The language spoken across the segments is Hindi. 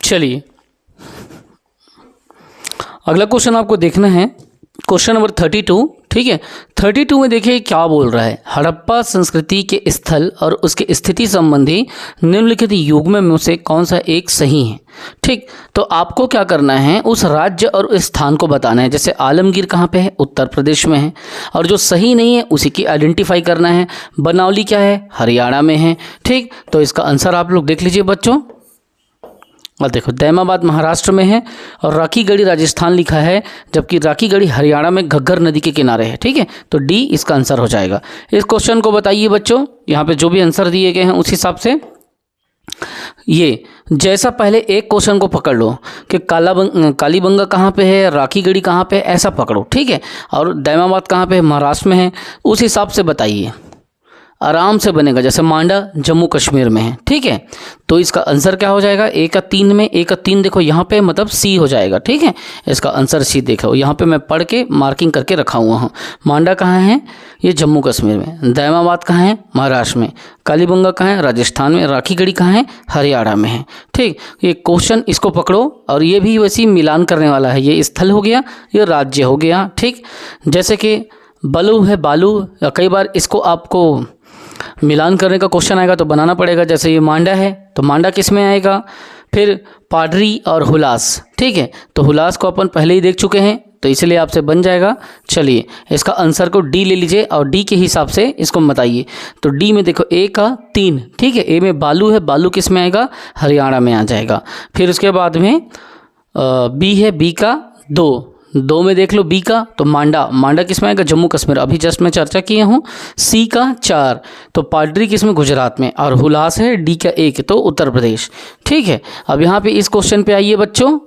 चलिए अगला क्वेश्चन आपको देखना है, क्वेश्चन नंबर 32। ठीक है, 32 में देखिए क्या बोल रहा है। हड़प्पा संस्कृति के स्थल और उसके स्थिति संबंधी निम्नलिखित युग्म में से कौन सा एक सही है। ठीक, तो आपको क्या करना है, उस राज्य और उस स्थान को बताना है। जैसे आलमगीर कहाँ पे है, उत्तर प्रदेश में है, और जो सही नहीं है उसी की आइडेंटिफाई करना है। बनौली क्या है, हरियाणा में है। ठीक, तो इसका आंसर आप लोग देख लीजिए बच्चों। और देखो दैमाबाद महाराष्ट्र में है और राखीगढ़ी राजस्थान लिखा है, जबकि राखीगढ़ी हरियाणा में घग्गर नदी के किनारे है। ठीक है, तो डी इसका आंसर हो जाएगा। इस क्वेश्चन को बताइए बच्चों, यहाँ पे जो भी आंसर दिए गए हैं उस हिसाब से ये जैसा पहले एक क्वेश्चन को पकड़ लो कि कालीबंगा कहाँ पे है, राखीगढ़ी कहाँ पे है, ऐसा पकड़ो। ठीक है, और दैमाबाद कहाँ पे है, महाराष्ट्र में है, उस हिसाब से बताइए, आराम से बनेगा। जैसे मांडा जम्मू कश्मीर में है। ठीक है, तो इसका आंसर क्या हो जाएगा, ए का 3 में, ए का 3 देखो यहाँ पे मतलब सी हो जाएगा। ठीक है, इसका आंसर सी देखो, यहाँ पे मैं पढ़ के मार्किंग करके रखा हुआ हूँ। मांडा कहाँ है, ये जम्मू कश्मीर में। दैमाबाद कहाँ है, महाराष्ट्र में। कालीबंगा कहाँ है, राजस्थान में। राखीगढ़ी कहाँ है, हरियाणा में है। ठीक, ये क्वेश्चन इसको पकड़ो, और ये भी वैसे ही मिलान करने वाला है। ये स्थल हो गया, ये राज्य हो गया। ठीक, जैसे कि बलू है, बालू, कई बार इसको आपको मिलान करने का क्वेश्चन आएगा तो बनाना पड़ेगा। जैसे ये मांडा है तो मांडा किस में आएगा, फिर पाडरी और हुलास। ठीक है, तो हुलास को अपन पहले ही देख चुके हैं तो इसलिए आपसे बन जाएगा। चलिए इसका आंसर को डी ले लीजिए और डी के हिसाब से इसको बताइए। तो डी में देखो ए का 3। ठीक है, ए में बालू है, बालू किस में आएगा, हरियाणा में आ जाएगा। फिर उसके बाद में बी है, बी का 2 में देख लो बी का, तो मांडा किस में आएगा, जम्मू कश्मीर, अभी जस्ट मैं चर्चा किया हूँ। सी का 4, तो पाडरी किस में, गुजरात में, और हुलास है डी का 1, तो उत्तर प्रदेश। ठीक है, अब यहाँ पे इस क्वेश्चन पे आइए बच्चों।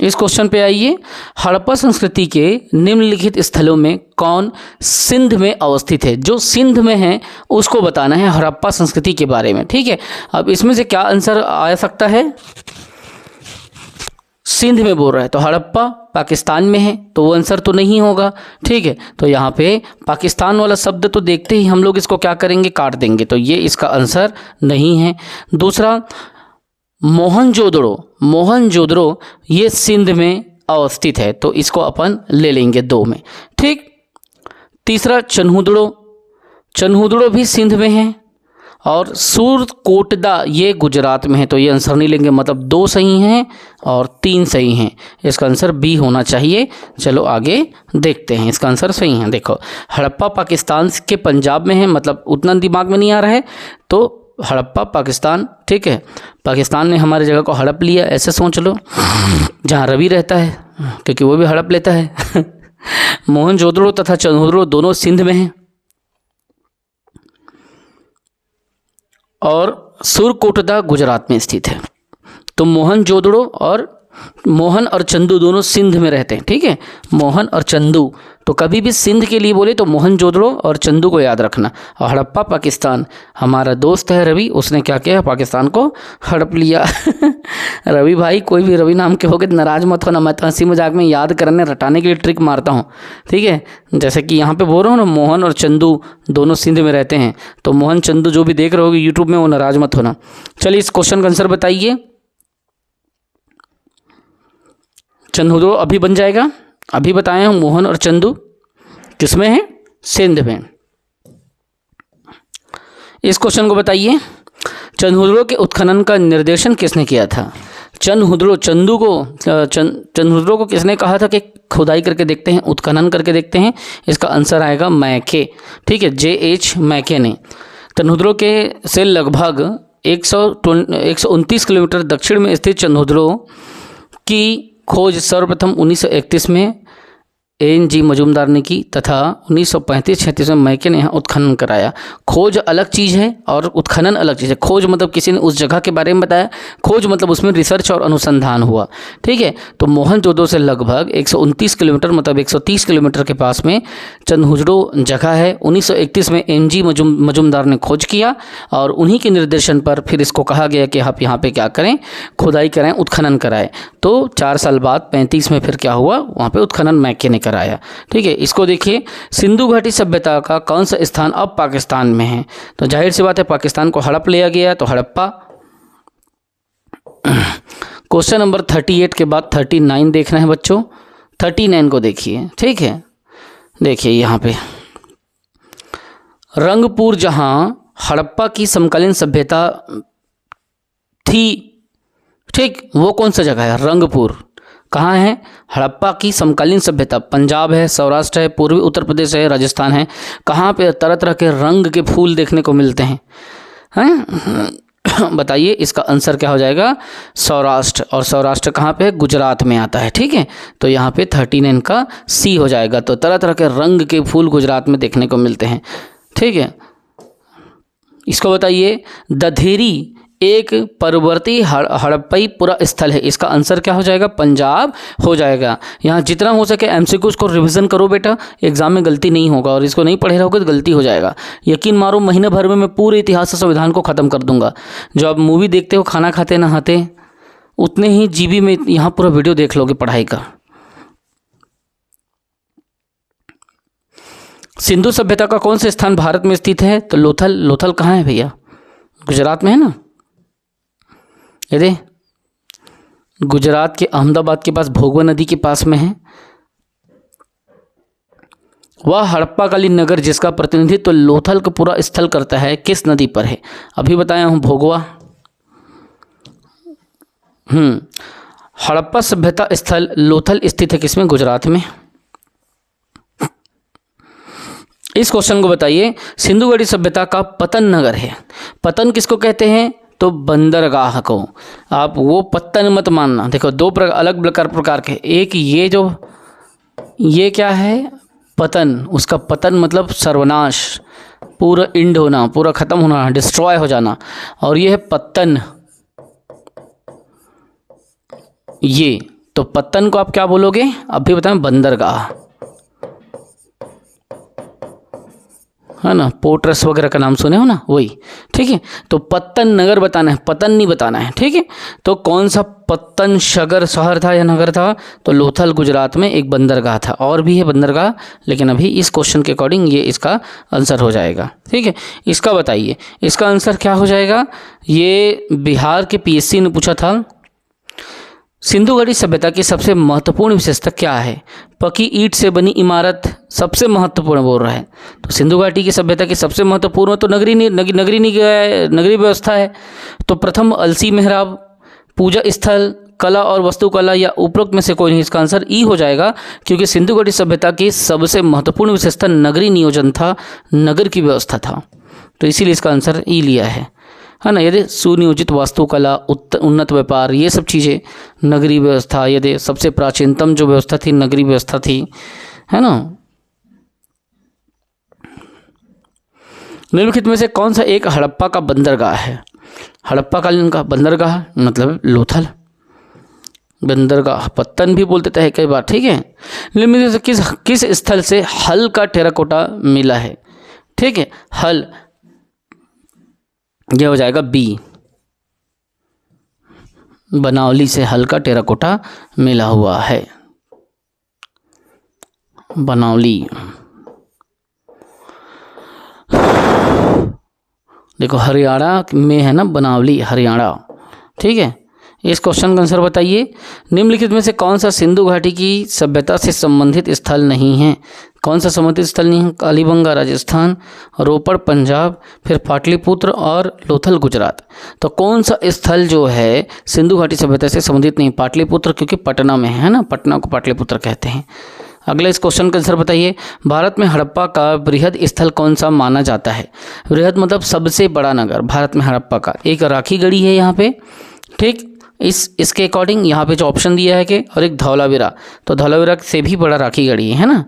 इस क्वेश्चन पे आइए, हड़प्पा संस्कृति के निम्नलिखित स्थलों में कौन सिंध में अवस्थित है। जो सिंध में है उसको बताना है हड़प्पा संस्कृति के बारे में। ठीक है, अब इसमें से क्या आंसर आ सकता है, सिंध में बोल रहा है तो हड़प्पा पाकिस्तान में है, तो वो आंसर तो नहीं होगा। ठीक है, तो यहाँ पे पाकिस्तान वाला शब्द तो देखते ही हम लोग इसको क्या करेंगे, काट देंगे, तो ये इसका आंसर नहीं है। दूसरा मोहनजोदड़ो ये सिंध में अवस्थित है, तो इसको अपन ले लेंगे 2 में। ठीक, तीसरा चन्हुदड़ो भी सिंध में है, और सूरकोटदा ये गुजरात में है, तो ये आंसर नहीं लेंगे, मतलब 2 सही हैं और 3 सही हैं। इसका आंसर बी होना चाहिए। चलो आगे देखते हैं, इसका आंसर सही है। देखो हड़प्पा पाकिस्तान के पंजाब में है, मतलब उतना दिमाग में नहीं आ रहा है, तो हड़प्पा पाकिस्तान। ठीक है, पाकिस्तान ने हमारी जगह को हड़प लिया, ऐसे सोच लो, जहाँ रवि रहता है, क्योंकि वो भी हड़प लेता है। मोहनजोदड़ो तथा चन्हुदड़ो दोनों सिंध में हैं, और सूरकोटदा गुजरात में स्थित है। तो मोहनजोदड़ो और मोहन और चंदू दोनों सिंध में रहते हैं। ठीक है, मोहन और चंदू, तो कभी भी सिंध के लिए बोले तो मोहनजोदड़ो और चंदू को याद रखना। और हड़प्पा पाकिस्तान, हमारा दोस्त है रवि, उसने क्या किया, पाकिस्तान को हड़प लिया। रवि भाई, कोई भी रवि नाम के हो गए नाराज मत होना, मैं तो हंसी मजाक में याद करने रटाने के लिए ट्रिक मारता हूँ। ठीक है, जैसे कि यहाँ पे बोल रहा हूँ ना, मोहन और चंदू दोनों सिंध में रहते हैं, तो मोहन चंदू जो भी देख रहे होगे यूट्यूब में, वो नाराज मत होना। चलिए इस क्वेश्चन का आंसर बताइए। चन्हुदड़ो अभी बन जाएगा, अभी बताए हम, मोहन और चंदू किसमें है, सिंध में। इस क्वेश्चन को बताइए, चन्हुदड़ो के उत्खनन का निर्देशन किसने किया था। चन्हुदड़ो को किसने कहा था कि खुदाई करके देखते हैं, उत्खनन करके देखते हैं। इसका आंसर आएगा मैके। ठीक है, J.H. मैके ने चन्हुदड़ो के से लगभग 129 किलोमीटर दक्षिण में स्थित चन्हुदड़ो की खोज सर्वप्रथम 1931 में N.G. मजूमदार ने की तथा 1935-36 में मैके ने यहाँ उत्खनन कराया। खोज अलग चीज़ है और उत्खनन अलग चीज़ है। खोज मतलब किसी ने उस जगह के बारे में बताया, खोज मतलब उसमें रिसर्च और अनुसंधान हुआ। ठीक है, तो मोहनजोदड़ो से लगभग 129 किलोमीटर मतलब 130 किलोमीटर के पास में चन्हुदड़ो जगह है। 1931 में N.G. मजूमदार ने खोज किया और उन्हीं के निर्देशन पर फिर इसको कहा गया कि आप यहाँ पे क्या करें, खुदाई करें, उत्खनन कराएं। तो 4 साल बाद 35 में फिर क्या हुआ, वहाँ पे उत्खनन मैके ने कराया। ठीक है, इसको देखिए, सिंधु घाटी सभ्यता का कौन सा स्थान अब पाकिस्तान में है। तो जाहिर सी बात है पाकिस्तान को हड़प लिया गया, तो हड़प्पा। क्वेश्चन नंबर 38 के बाद 39 देखना है बच्चों। 39 को देखिए, ठीक है। देखिए यहाँ पे रंगपुर जहाँ हड़प्पा की समकालीन सभ्यता थी, ठीक, वो कौन सा जगह है? रंगपुर कहाँ है? हड़प्पा की समकालीन सभ्यता पंजाब है, सौराष्ट्र है, पूर्वी उत्तर प्रदेश है, राजस्थान है। कहाँ पे तरह तरह के रंग के फूल देखने को मिलते हैं, हैं? बताइए इसका आंसर क्या हो जाएगा? सौराष्ट्र। और सौराष्ट्र कहाँ पे है? गुजरात में आता है, ठीक है। तो यहाँ पे 39 का सी हो जाएगा। तो तरह तरह के रंग के फूल गुजरात में देखने को मिलते हैं, ठीक है। इसको बताइए, दधेरी एक परवर्ती हड़प्पई पुरा स्थल है। इसका आंसर क्या हो जाएगा? पंजाब हो जाएगा। यहाँ जितना हो सके एमसीक्यूज को रिवीजन करो बेटा, एग्जाम में गलती नहीं होगा, और इसको नहीं पढ़े रहोगे तो गलती हो जाएगा। यकीन मारो, महीने भर में मैं पूरे इतिहास संविधान को ख़त्म कर दूंगा। जो आप मूवी देखते हो खाना खाते नहाते, उतने ही जीबी में यहाँ पूरा वीडियो देख लोगे पढ़ाई का। सिंधु सभ्यता का कौन सा स्थान भारत में स्थित है? तो लोथल। लोथल कहाँ है भैया? गुजरात में है ना। ये गुजरात के अहमदाबाद के पास भोगवा नदी के पास में है। वह हड़प्पाकालीन नगर जिसका प्रतिनिधित्व लोथल का पूरा स्थल करता है, किस नदी पर है? अभी बताया हूँ, भोगवा। हड़प्पा सभ्यता स्थल लोथल स्थित है किसमें? गुजरात में। इस क्वेश्चन को बताइए, सिंधुघाटी सभ्यता का पतन नगर है। पतन किसको कहते हैं? तो बंदरगाह को। आप वो पत्तन मत मानना। देखो दो अलग प्रकार के, एक ये क्या है? पतन। उसका पतन मतलब सर्वनाश, पूरा इंड होना, पूरा ख़त्म होना, डिस्ट्रॉय हो जाना। और ये है पत्तन। ये तो पत्तन को आप क्या बोलोगे? अभी बताएं, बंदरगाह, है ना। पोर्ट्रस वगैरह का नाम सुने हो ना, वही, ठीक है। तो पत्तन नगर बताना है, पतन नहीं बताना है, ठीक है। तो कौन सा पत्तन शहर था या नगर था? तो लोथल गुजरात में एक बंदरगाह था। और भी है बंदरगाह, लेकिन अभी इस क्वेश्चन के अकॉर्डिंग ये इसका आंसर हो जाएगा, ठीक है। इसका बताइए, इसका आंसर क्या हो जाएगा? ये बिहार के पीएससी ने पूछा था। सिंधुघाटी सभ्यता की सबसे महत्वपूर्ण विशेषता क्या है? पकी ईंट से बनी इमारत सबसे महत्वपूर्ण बोल रहा है। तो सिंधुघाटी की सभ्यता की सबसे महत्वपूर्ण तो नगरी व्यवस्था है। तो प्रथम अलसी मेहराब, पूजा स्थल, कला और वास्तुकला, या उपरोक्त में से कोई नहीं। इसका आंसर ई हो जाएगा, क्योंकि सिंधुघाटी सभ्यता की सबसे महत्वपूर्ण विशेषता नगरी नियोजन था, नगर की व्यवस्था था। तो इसीलिए इसका आंसर ई लिया है ना। यदि सुनियोजित वास्तुकला, उन्नत व्यापार, ये सब चीज़ें नगरीय व्यवस्था, यदि सबसे प्राचीनतम जो व्यवस्था थी नगरीय व्यवस्था थी, है ना। निम्नलिखित में से कौन सा एक हड़प्पा का बंदरगाह है? हड़प्पा कालीन का बंदरगाह मतलब लोथल। बंदरगाह पत्तन भी बोलते थे कई बार, ठीक है। निम्नलिखित में से किस स्थल से हल का टेराकोटा मिला है? ठीक है, हल, यह हो जाएगा बी। बनावली से हल का टेराकोटा मिला हुआ है, बनावली। देखो हरियाणा में है ना बनावली, हरियाणा, ठीक है। इस क्वेश्चन का आंसर बताइए। निम्नलिखित में से कौन सा सिंधु घाटी की सभ्यता से संबंधित स्थल नहीं है? कौन सा संबंधित स्थल नहीं है? कालीबंगा राजस्थान, रोपड़ पंजाब, फिर पाटलिपुत्र और लोथल गुजरात। तो कौन सा स्थल जो है सिंधु घाटी सभ्यता से संबंधित नहीं? पाटलिपुत्र, क्योंकि पटना में है ना, पटना को पाटलिपुत्र कहते हैं। अगले इस क्वेश्चन का आंसर बताइए। भारत में हड़प्पा का बृहद स्थल कौन सा माना जाता है? बृहद मतलब सबसे बड़ा नगर भारत में हड़प्पा का। एक राखी गढ़ी है यहाँ पे, ठीक, इसके अकॉर्डिंग यहाँ पे जो ऑप्शन दिया है कि, और एक धौलावीरा, तो धौलावीरा से भी बड़ा राखी गढ़ी है ना।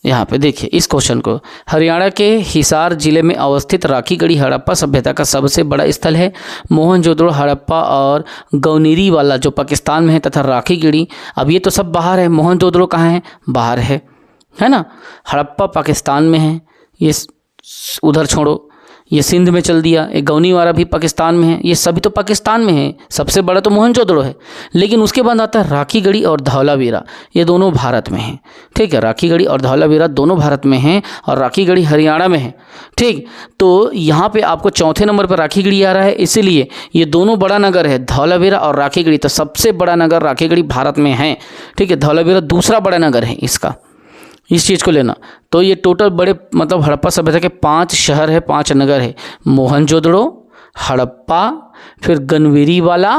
यहाँ पे देखिए इस क्वेश्चन को, हरियाणा के हिसार जिले में अवस्थित राखी गढ़ी हड़प्पा सभ्यता का सबसे बड़ा स्थल है। मोहनजोदड़ो, हड़प्पा और गौनीरी वाला जो पाकिस्तान में है, तथा राखी गढ़ी, अब ये तो सब बाहर है। मोहनजोदड़ो कहाँ है? बाहर है ना। हड़प्पा पाकिस्तान में है, ये उधर छोड़ो। ये सिंध में चल दिया, एक गौनीवाला भी पाकिस्तान में है, ये सभी तो पाकिस्तान में है। सबसे बड़ा तो मोहनजोदड़ो है, लेकिन उसके बाद आता है राखीगढ़ी और धौलावीरा, ये दोनों भारत में हैं। ठीक है, राखीगढ़ी और धौलावीरा दोनों भारत में हैं और राखीगढ़ी हरियाणा में है। ठीक, तो यहाँ पे आपको चौथे नंबर पर राखीगढ़ी आ रहा है, इसीलिए ये दोनों बड़ा नगर है, धौलावीरा और राखीगढ़ी। तो सबसे बड़ा नगर राखीगढ़ी भारत में है। ठीक है, धौलावीरा दूसरा बड़ा नगर है इसका, इस चीज़ को लेना। तो ये टोटल बड़े मतलब हड़प्पा सभ्यता के 5 शहर है, 5 नगर है, मोहनजोदड़ो, हड़प्पा, फिर गनवेरीवाला,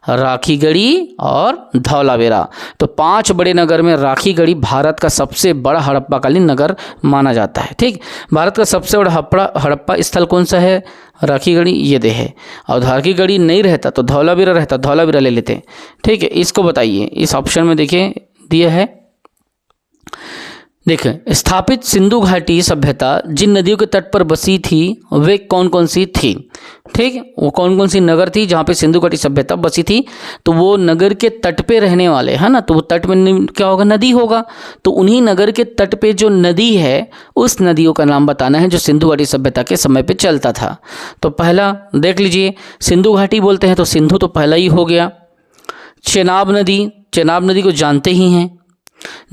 राखीगढ़ी और धौलावीरा। तो 5 बड़े नगर में राखीगढ़ी भारत का सबसे बड़ा हड़प्पाकालीन नगर माना जाता है। ठीक, भारत का सबसे बड़ा हड़प्पा स्थल कौन सा है? राखीगढ़ी, ये दे है। और राखीगढ़ी नहीं रहता तो धौलावीरा रहता, धौलावीरा ले लेते हैं। ठीक है, इसको बताइए, इस ऑप्शन में देखिए दिया है। देखें, स्थापित सिंधु घाटी सभ्यता जिन नदियों के तट पर बसी थी वे कौन कौन सी थी? ठीक, वो कौन कौन सी नगर थी जहाँ पे सिंधु घाटी सभ्यता बसी थी? तो वो नगर के तट पे रहने वाले, है ना, तो वो तट में क्या होगा? नदी होगा। तो उन्हीं नगर के तट पे जो नदी है उस नदियों का नाम बताना है जो सिंधु घाटी सभ्यता के समय पे चलता था। तो पहला देख लीजिए, सिंधु घाटी बोलते हैं तो सिंधु तो पहला ही हो गया। चेनाब नदी, चेनाब नदी को जानते ही हैं।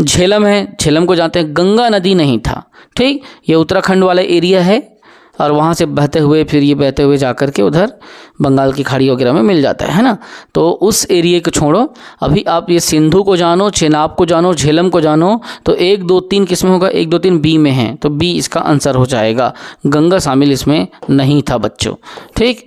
झेलम है, झेलम को जानते हैं। गंगा नदी नहीं था। ठीक, ये उत्तराखंड वाला एरिया है और वहाँ से बहते हुए फिर ये बहते हुए जाकर के उधर बंगाल की खाड़ी वगैरह में मिल जाता है ना। तो उस एरिया को छोड़ो, अभी आप ये सिंधु को जानो, चेनाब को जानो, झेलम को जानो। तो 1 2 3 किस में होगा? 1 2 3 बी में है, तो बी इसका आंसर हो जाएगा। गंगा शामिल इसमें नहीं था बच्चों। ठीक,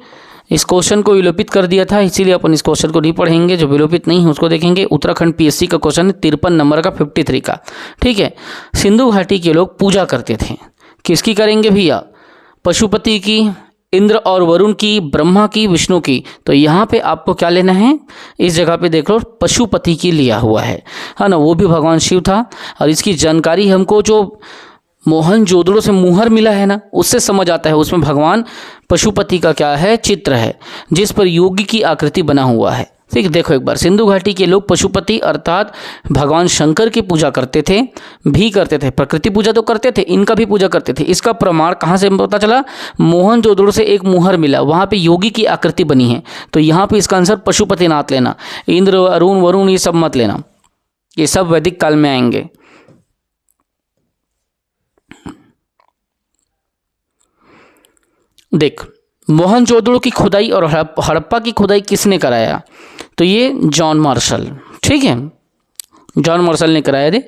इस क्वेश्चन को विलोपित कर दिया था, इसीलिए अपन इस क्वेश्चन को नहीं पढ़ेंगे। जो विलोपित नहीं है उसको देखेंगे। उत्तराखंड पीएससी का क्वेश्चन है 53 नंबर का 53 का। ठीक है, सिंधु घाटी के लोग पूजा करते थे, किसकी करेंगे भैया? पशुपति की, इंद्र और वरुण की, ब्रह्मा की, विष्णु की। तो यहाँ पे आपको क्या लेना है? इस जगह पे देख लो, पशुपति की लिया हुआ है ना, वो भी भगवान शिव था। और इसकी जानकारी हमको जो मोहनजोदड़ो से मुहर मिला है ना, उससे समझ आता है। उसमें भगवान पशुपति का क्या है? चित्र है, जिस पर योगी की आकृति बना हुआ है। ठीक, देखो एक बार, सिंधु घाटी के लोग पशुपति अर्थात भगवान शंकर की पूजा करते थे, प्रकृति पूजा तो करते थे, इनका भी पूजा करते थे। इसका प्रमाण कहाँ से पता चला? मोहनजोदड़ो से एक मुहर मिला, वहाँ पे योगी की आकृति बनी है। तो यहाँ पे इसका आंसर पशुपतिनाथ लेना। इंद्र, अरुण, वरुण ये सब मत लेना, ये सब वैदिक काल में आएंगे। देख, मोहनजोदड़ो की खुदाई और हड़प्पा की खुदाई किसने कराया? तो ये जॉन मार्शल। ठीक है, जॉन मार्शल ने कराया थे।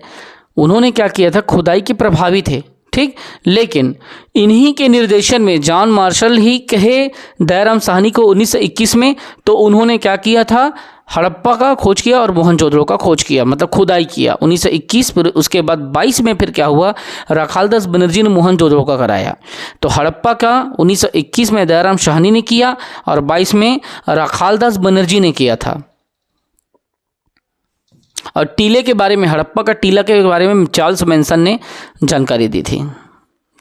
उन्होंने क्या किया था? खुदाई के प्रभावी थे। ठीक, लेकिन इन्हीं के निर्देशन में जॉन मार्शल ही कहे दयाराम साहनी को 1921 में, तो उन्होंने क्या किया था? हड़प्पा का खोज किया और मोहनजोदड़ो का खोज किया, मतलब खुदाई किया 1921। फिर उसके बाद 22 में फिर क्या हुआ? राखालदास बनर्जी ने मोहनजोदड़ो का कराया। तो हड़प्पा का 1921 में दयाराम साहनी ने किया और 22 में राखालदास बनर्जी ने किया था। और टीले के बारे में, हड़प्पा का टीला के बारे में चार्ल्स मैनसन ने जानकारी दी थी।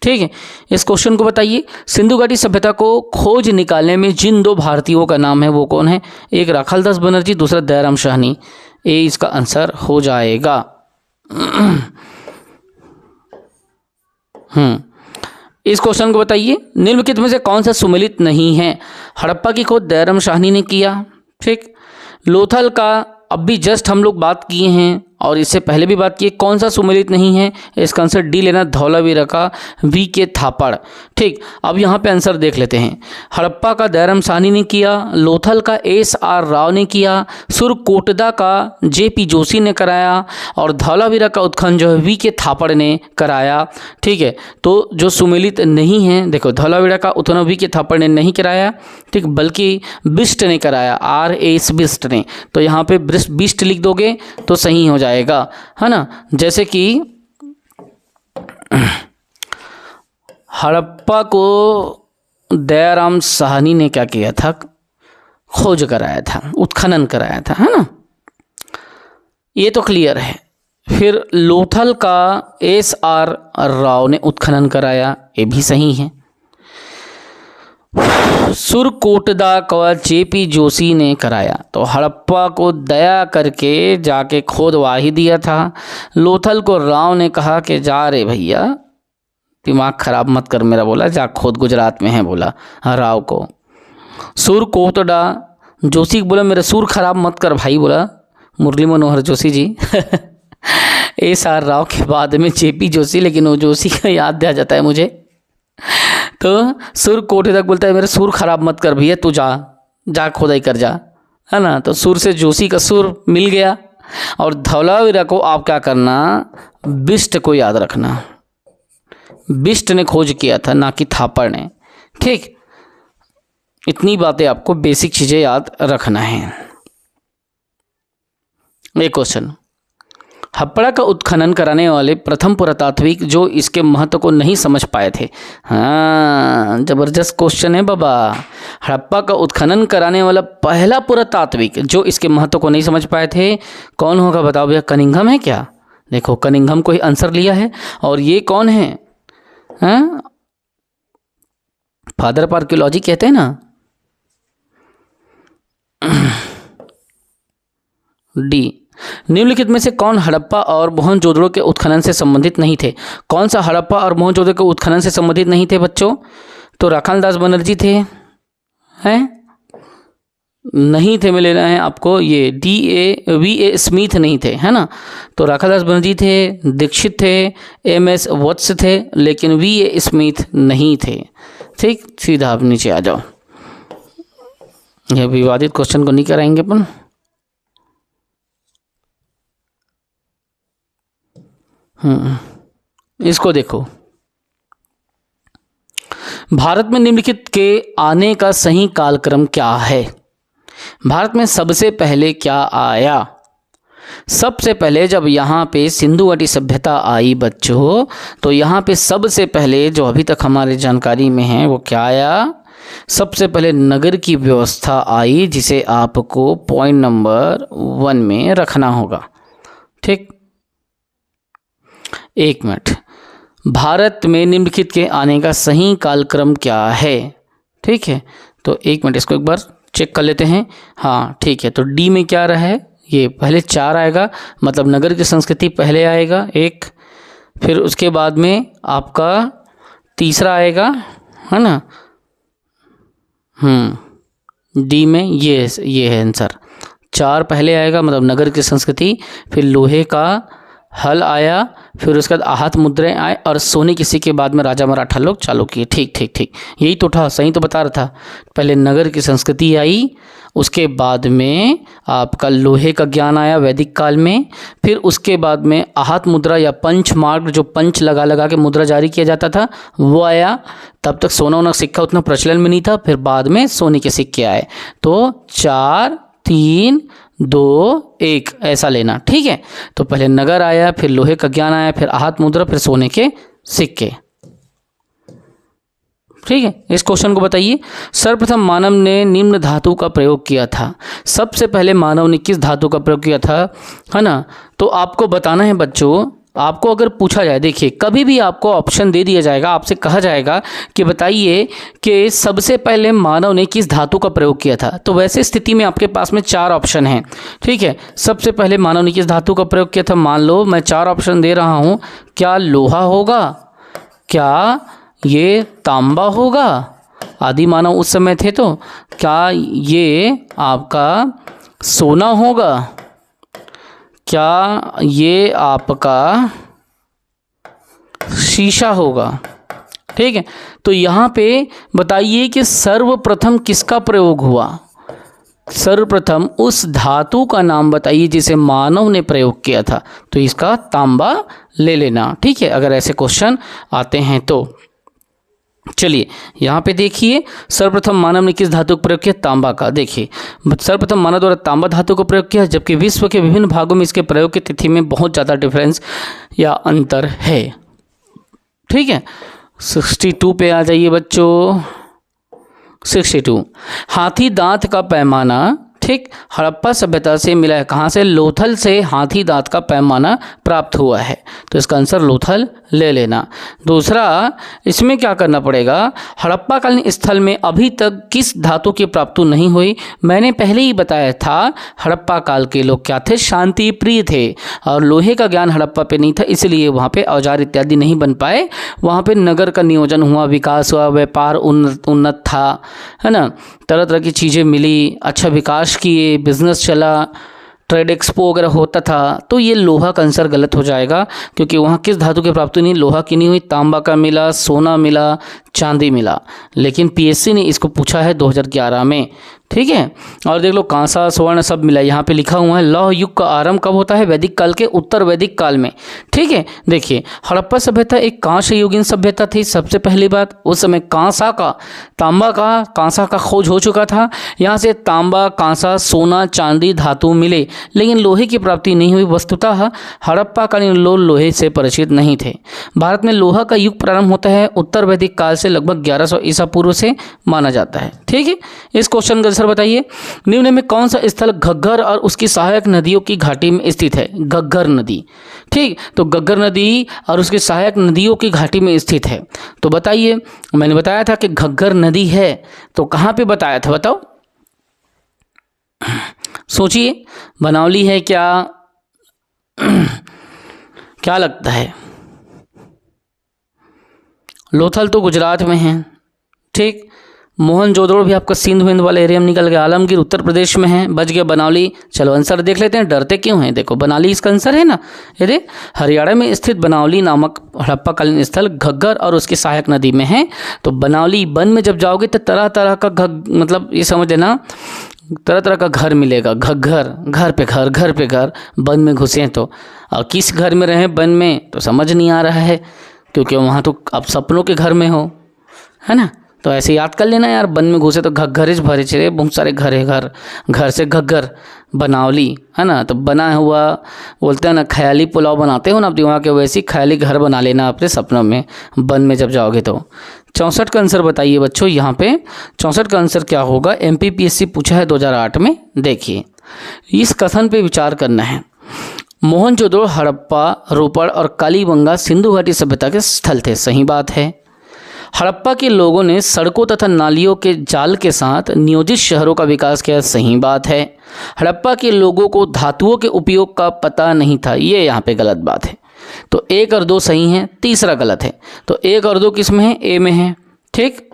ठीक है, इस क्वेश्चन को बताइए, सिंधु घाटी सभ्यता को खोज निकालने में जिन 2 भारतीयों का नाम है वो कौन है? एक राखालदास बनर्जी, दूसरा दयाराम साहनी। ये इसका आंसर हो जाएगा। इस क्वेश्चन को बताइए, निम्नलिखित में से कौन सा सुमेलित नहीं है? हड़प्पा की खोज दयाराम साहनी ने किया। ठीक, लोथल का अब भी जस्ट हम लोग बात किए हैं और इससे पहले भी बात की, कौन सा सुमेलित नहीं है? इसका आंसर डी लेना, धौलावीरा का वी के थापड़। ठीक, अब यहाँ पे आंसर देख लेते हैं। हड़प्पा का दयाराम साहनी ने किया, लोथल का एस.आर. राव ने किया, सुरकोटदा का जे.पी. जोशी ने कराया और धौलावीरा का उत्खनन जो है वी के थापड़ ने कराया। ठीक है, तो जो सुमेलित नहीं है, देखो धौलावीरा का उत्खनन वी के थापड़ ने नहीं कराया, ठीक, बल्कि बिष्ट ने कराया, R.S. बिष्ट ने। तो यहाँ पे बिष्ट लिख दोगे तो सही हो जाएगा, है ना। जैसे कि हड़प्पा को दयाराम साहनी ने क्या किया था? खोज कराया था, उत्खनन कराया था, है ना, ये तो क्लियर है। फिर लोथल का एस.आर. राव ने उत्खनन कराया, ये भी सही है। सुरकोटदा का जे.पी. जोशी ने कराया, तो हड़प्पा को दया करके जाके खोदवा ही दिया था। लोथल को राव ने कहा कि जा रे भैया, दिमाग खराब मत कर मेरा, बोला जा खुद गुजरात में है, बोला राव को। सुर कोटड़ा जोशी बोला मेरा सुर खराब मत कर भाई, बोला मुरली मनोहर जोशी जी। एस.आर. राव के बाद में जेपी जोशी, लेकिन वो जोशी का याद दिया जाता है मुझे। तो सुर कोटे तक बोलता है मेरा सुर खराब मत कर भैया, तू जा खोदाई कर जा, है ना। तो सुर से जोशी का सुर मिल गया। और धौलावीरा को आप क्या करना, बिष्ट को याद रखना। बिष्ट ने खोज किया था, ना कि थापड़ ने। ठीक, इतनी बातें आपको बेसिक चीज़ें याद रखना है। एक क्वेश्चन, हड़प्पा का उत्खनन कराने वाले प्रथम पुरातात्विक जो इसके महत्व को नहीं समझ पाए थे। हाँ, जबरदस्त क्वेश्चन है बाबा। हड़प्पा का उत्खनन कराने वाला पहला पुरातात्विक जो इसके महत्व को नहीं समझ पाए थे, कौन होगा बताओ भैया? कनिंघम है क्या? देखो कनिंघम को ही आंसर लिया है। और ये कौन है? हाँ, फादर ऑफ आर्कियोलॉजी कहते हैं ना, डी। निम्नलिखित में से कौन हड़प्पा और मोहनजोदड़ो के उत्खनन से संबंधित नहीं थे? कौन सा हड़प्पा और मोहनजोदड़ो के उत्खनन से संबंधित नहीं थे बच्चों? तो राखालदास बनर्जी थे, हैं? नहीं थे, मिल रहे हैं आपको। ये वी.ए. स्मिथ नहीं थे, है ना। तो राखालदास बनर्जी थे, दीक्षित थे, एम.एस. वत्स थे, लेकिन वी.ए. स्मिथ नहीं थे। ठीक, सीधा आप नीचे आ जाओ। यह विवादित क्वेश्चन को नहीं कराएंगे अपन। इसको देखो, भारत में निम्नलिखित के आने का सही कालक्रम क्या है? भारत में सबसे पहले क्या आया? सबसे पहले जब यहाँ पे सिंधु घाटी सभ्यता आई बच्चों, तो यहाँ पे सबसे पहले जो अभी तक हमारे जानकारी में है वो क्या आया? सबसे पहले नगर की व्यवस्था आई, जिसे आपको पॉइंट नंबर 1 में रखना होगा। ठीक, एक मिनट। भारत में निम्नलिखित के आने का सही कालक्रम क्या है? ठीक है, तो एक मिनट इसको एक बार चेक कर लेते हैं। हाँ ठीक है, तो डी में क्या रहा है? ये पहले 4 आएगा, मतलब नगर की संस्कृति पहले आएगा एक, फिर उसके बाद में आपका तीसरा आएगा, है ना। डी में ये है आंसर। 4 पहले आएगा, मतलब नगर की संस्कृति, फिर लोहे का हल आया, फिर उसके बाद आहत मुद्राएं आए, और सोने की सिक्के बाद में राजा मराठा लोग चालू किए। ठीक ठीक ठीक, यही तो था, सही तो बता रहा था। पहले नगर की संस्कृति आई, उसके बाद में आपका लोहे का ज्ञान आया वैदिक काल में, फिर उसके बाद में आहत मुद्रा या पंच मार्ग, जो पंच लगा लगा के मुद्रा जारी किया जाता था, वो आया। तब तक सोना वोना सिक्का उतना प्रचलन में नहीं था, फिर बाद में सोने के सिक्के आए। तो 4 3 2 1 ऐसा लेना। ठीक है, तो पहले नगर आया, फिर लोहे का ज्ञान आया, फिर आहत मुद्रा, फिर सोने के सिक्के। ठीक है, इस क्वेश्चन को बताइए। सर्वप्रथम मानव ने निम्न धातु का प्रयोग किया था। सबसे पहले मानव ने किस धातु का प्रयोग किया था, है ना। तो आपको बताना है बच्चों। आपको अगर पूछा जाए, देखिए कभी भी आपको ऑप्शन दे दिया जाएगा, आपसे कहा जाएगा कि बताइए कि सबसे पहले मानव ने किस धातु का प्रयोग किया था, तो वैसे स्थिति में आपके पास में 4 ऑप्शन हैं। ठीक है, सबसे पहले मानव ने किस धातु का प्रयोग किया था, मान लो मैं 4 ऑप्शन दे रहा हूँ। क्या लोहा होगा? क्या ये तांबा होगा? आदि मानव उस समय थे, तो क्या ये आपका सोना होगा? क्या ये आपका शीशा होगा? ठीक है, तो यहाँ पे बताइए कि सर्वप्रथम किसका प्रयोग हुआ? सर्वप्रथम उस धातु का नाम बताइए जिसे मानव ने प्रयोग किया था। तो इसका तांबा ले लेना। ठीक है, अगर ऐसे क्वेश्चन आते हैं तो। चलिए यहाँ पे देखिए, सर्वप्रथम मानव ने किस धातु का प्रयोग किया? तांबा का। देखिए सर्वप्रथम मानव द्वारा तांबा धातु का प्रयोग किया, जबकि विश्व के विभिन्न भागों में इसके प्रयोग की तिथि में बहुत ज़्यादा डिफरेंस या अंतर है। ठीक है, 62 पे आ जाइए बच्चों। 62 हाथी दांत का पैमाना, ठीक, हड़प्पा सभ्यता से मिला है। कहाँ से? लोथल से हाथी दांत का पैमाना प्राप्त हुआ है, तो इसका आंसर लोथल ले लेना। दूसरा, इसमें क्या करना पड़ेगा, हड़प्पा कालीन स्थल में अभी तक किस धातु की प्राप्ति नहीं हुई? मैंने पहले ही बताया था, हड़प्पा काल के लोग क्या थे? शांति प्रिय थे, और लोहे का ज्ञान हड़प्पा पे नहीं था, इसलिए वहाँ पे औजार इत्यादि नहीं बन पाए। वहाँ पे नगर का नियोजन हुआ, विकास हुआ, व्यापार उन्नत था, है ना, तरह तरह की चीज़ें मिली, अच्छा विकास किए, बिजनेस चला, ट्रेड एक्सपो वगैरह होता था। तो ये लोहा का आंसर गलत हो जाएगा, क्योंकि वहाँ किस धातु की प्राप्ति नहीं? लोहा की नहीं हुई, तांबा का मिला, सोना मिला, चांदी मिला। लेकिन पीएससी ने इसको पूछा है 2011 में, ठीक है। और देख लो, कांसा, स्वर्ण सब मिला। यहाँ पे लिखा हुआ है लौह युग का आरंभ कब होता है? वैदिक काल के उत्तर वैदिक काल में, ठीक है। देखिए, हड़प्पा सभ्यता एक कांस्य युगीन सभ्यता थी। सबसे पहली बात, उस समय कांसा का, तांबा का, कांसा का खोज हो चुका था। यहाँ से तांबा, कांसा, सोना, चांदी धातु मिले, लेकिन लोहे की प्राप्ति नहीं हुई। वस्तुतः हड़प्पा कालीन लोग लोहे से परिचित नहीं थे। भारत में लोहा का युग प्रारंभ होता है उत्तर वैदिक काल से, लगभग 1100 ईसा पूर्व से माना जाता है, ठीक है। इस क्वेश्चन का आंसर बताइए, निम्न में कौन सा स्थल घग्गर और उसकी सहायक नदियों की घाटी में स्थित है? घग्गर नदी, ठीक, तो घग्गर नदी और उसकी सहायक नदियों की घाटी में स्थित है। तो बताइए, मैंने बताया था कि घग्गर नदी है, तो कहाँ पे बताया था? बताओ, सोचिए, बनावली है क्या? क्या लगता है? लोथल तो गुजरात में है, ठीक। मोहनजोदड़ो भी आपका सिंध विंध वाले एरिया में निकल गया। आलमगीर उत्तर प्रदेश में है, बच गया बनावली। चलो आंसर देख लेते हैं, डरते क्यों हैं? देखो, बनावली इसका आंसर है ना। ये देख, हरियाणा में स्थित बनावली नामक हड़प्पा कालीन स्थल घग्गर और उसकी सहायक नदी में है। तो बनावली वन में जब जाओगे तो तरह तरह का मतलब ये समझ लेना, तरह तरह का घर मिलेगा। घग्गर, घर पे घर, घर पे घर, वन में घुसे हैं तो। और किस घर में रहे वन में तो समझ नहीं आ रहा है, क्योंकि वहाँ तो आप सपनों के घर में हो, है ना। तो ऐसे याद कर लेना यार, वन में घुसे तो घग्गरिज भरे चले, बहुत सारे घर है, घर घर से घग्गर, बनावली, है ना। तो बना हुआ, बोलते हैं ना, ख्याली पुलाव बनाते हो ना आप वहाँ के, वैसी ख्याली घर बना लेना अपने सपनों में, वन में जब जाओगे तो। 64 का आंसर बताइए बच्चों। यहाँ पे 64 का आंसर क्या होगा? MPPSC पूछा है 2008 में। देखिए, इस कथन पे विचार करना है, मोहनजोदड़ो, हड़प्पा, रोपड़ और कालीबंगा सिंधु घाटी सभ्यता के स्थल थे। सही बात है। हड़प्पा के लोगों ने सड़कों तथा नालियों के जाल के साथ नियोजित शहरों का विकास किया। सही बात है। हड़प्पा के लोगों को धातुओं के उपयोग का पता नहीं था। ये यहाँ पे गलत बात है। तो 1 और 2 सही हैं, तीसरा गलत है। तो 1 और 2 किस में है? ए में है, ठीक।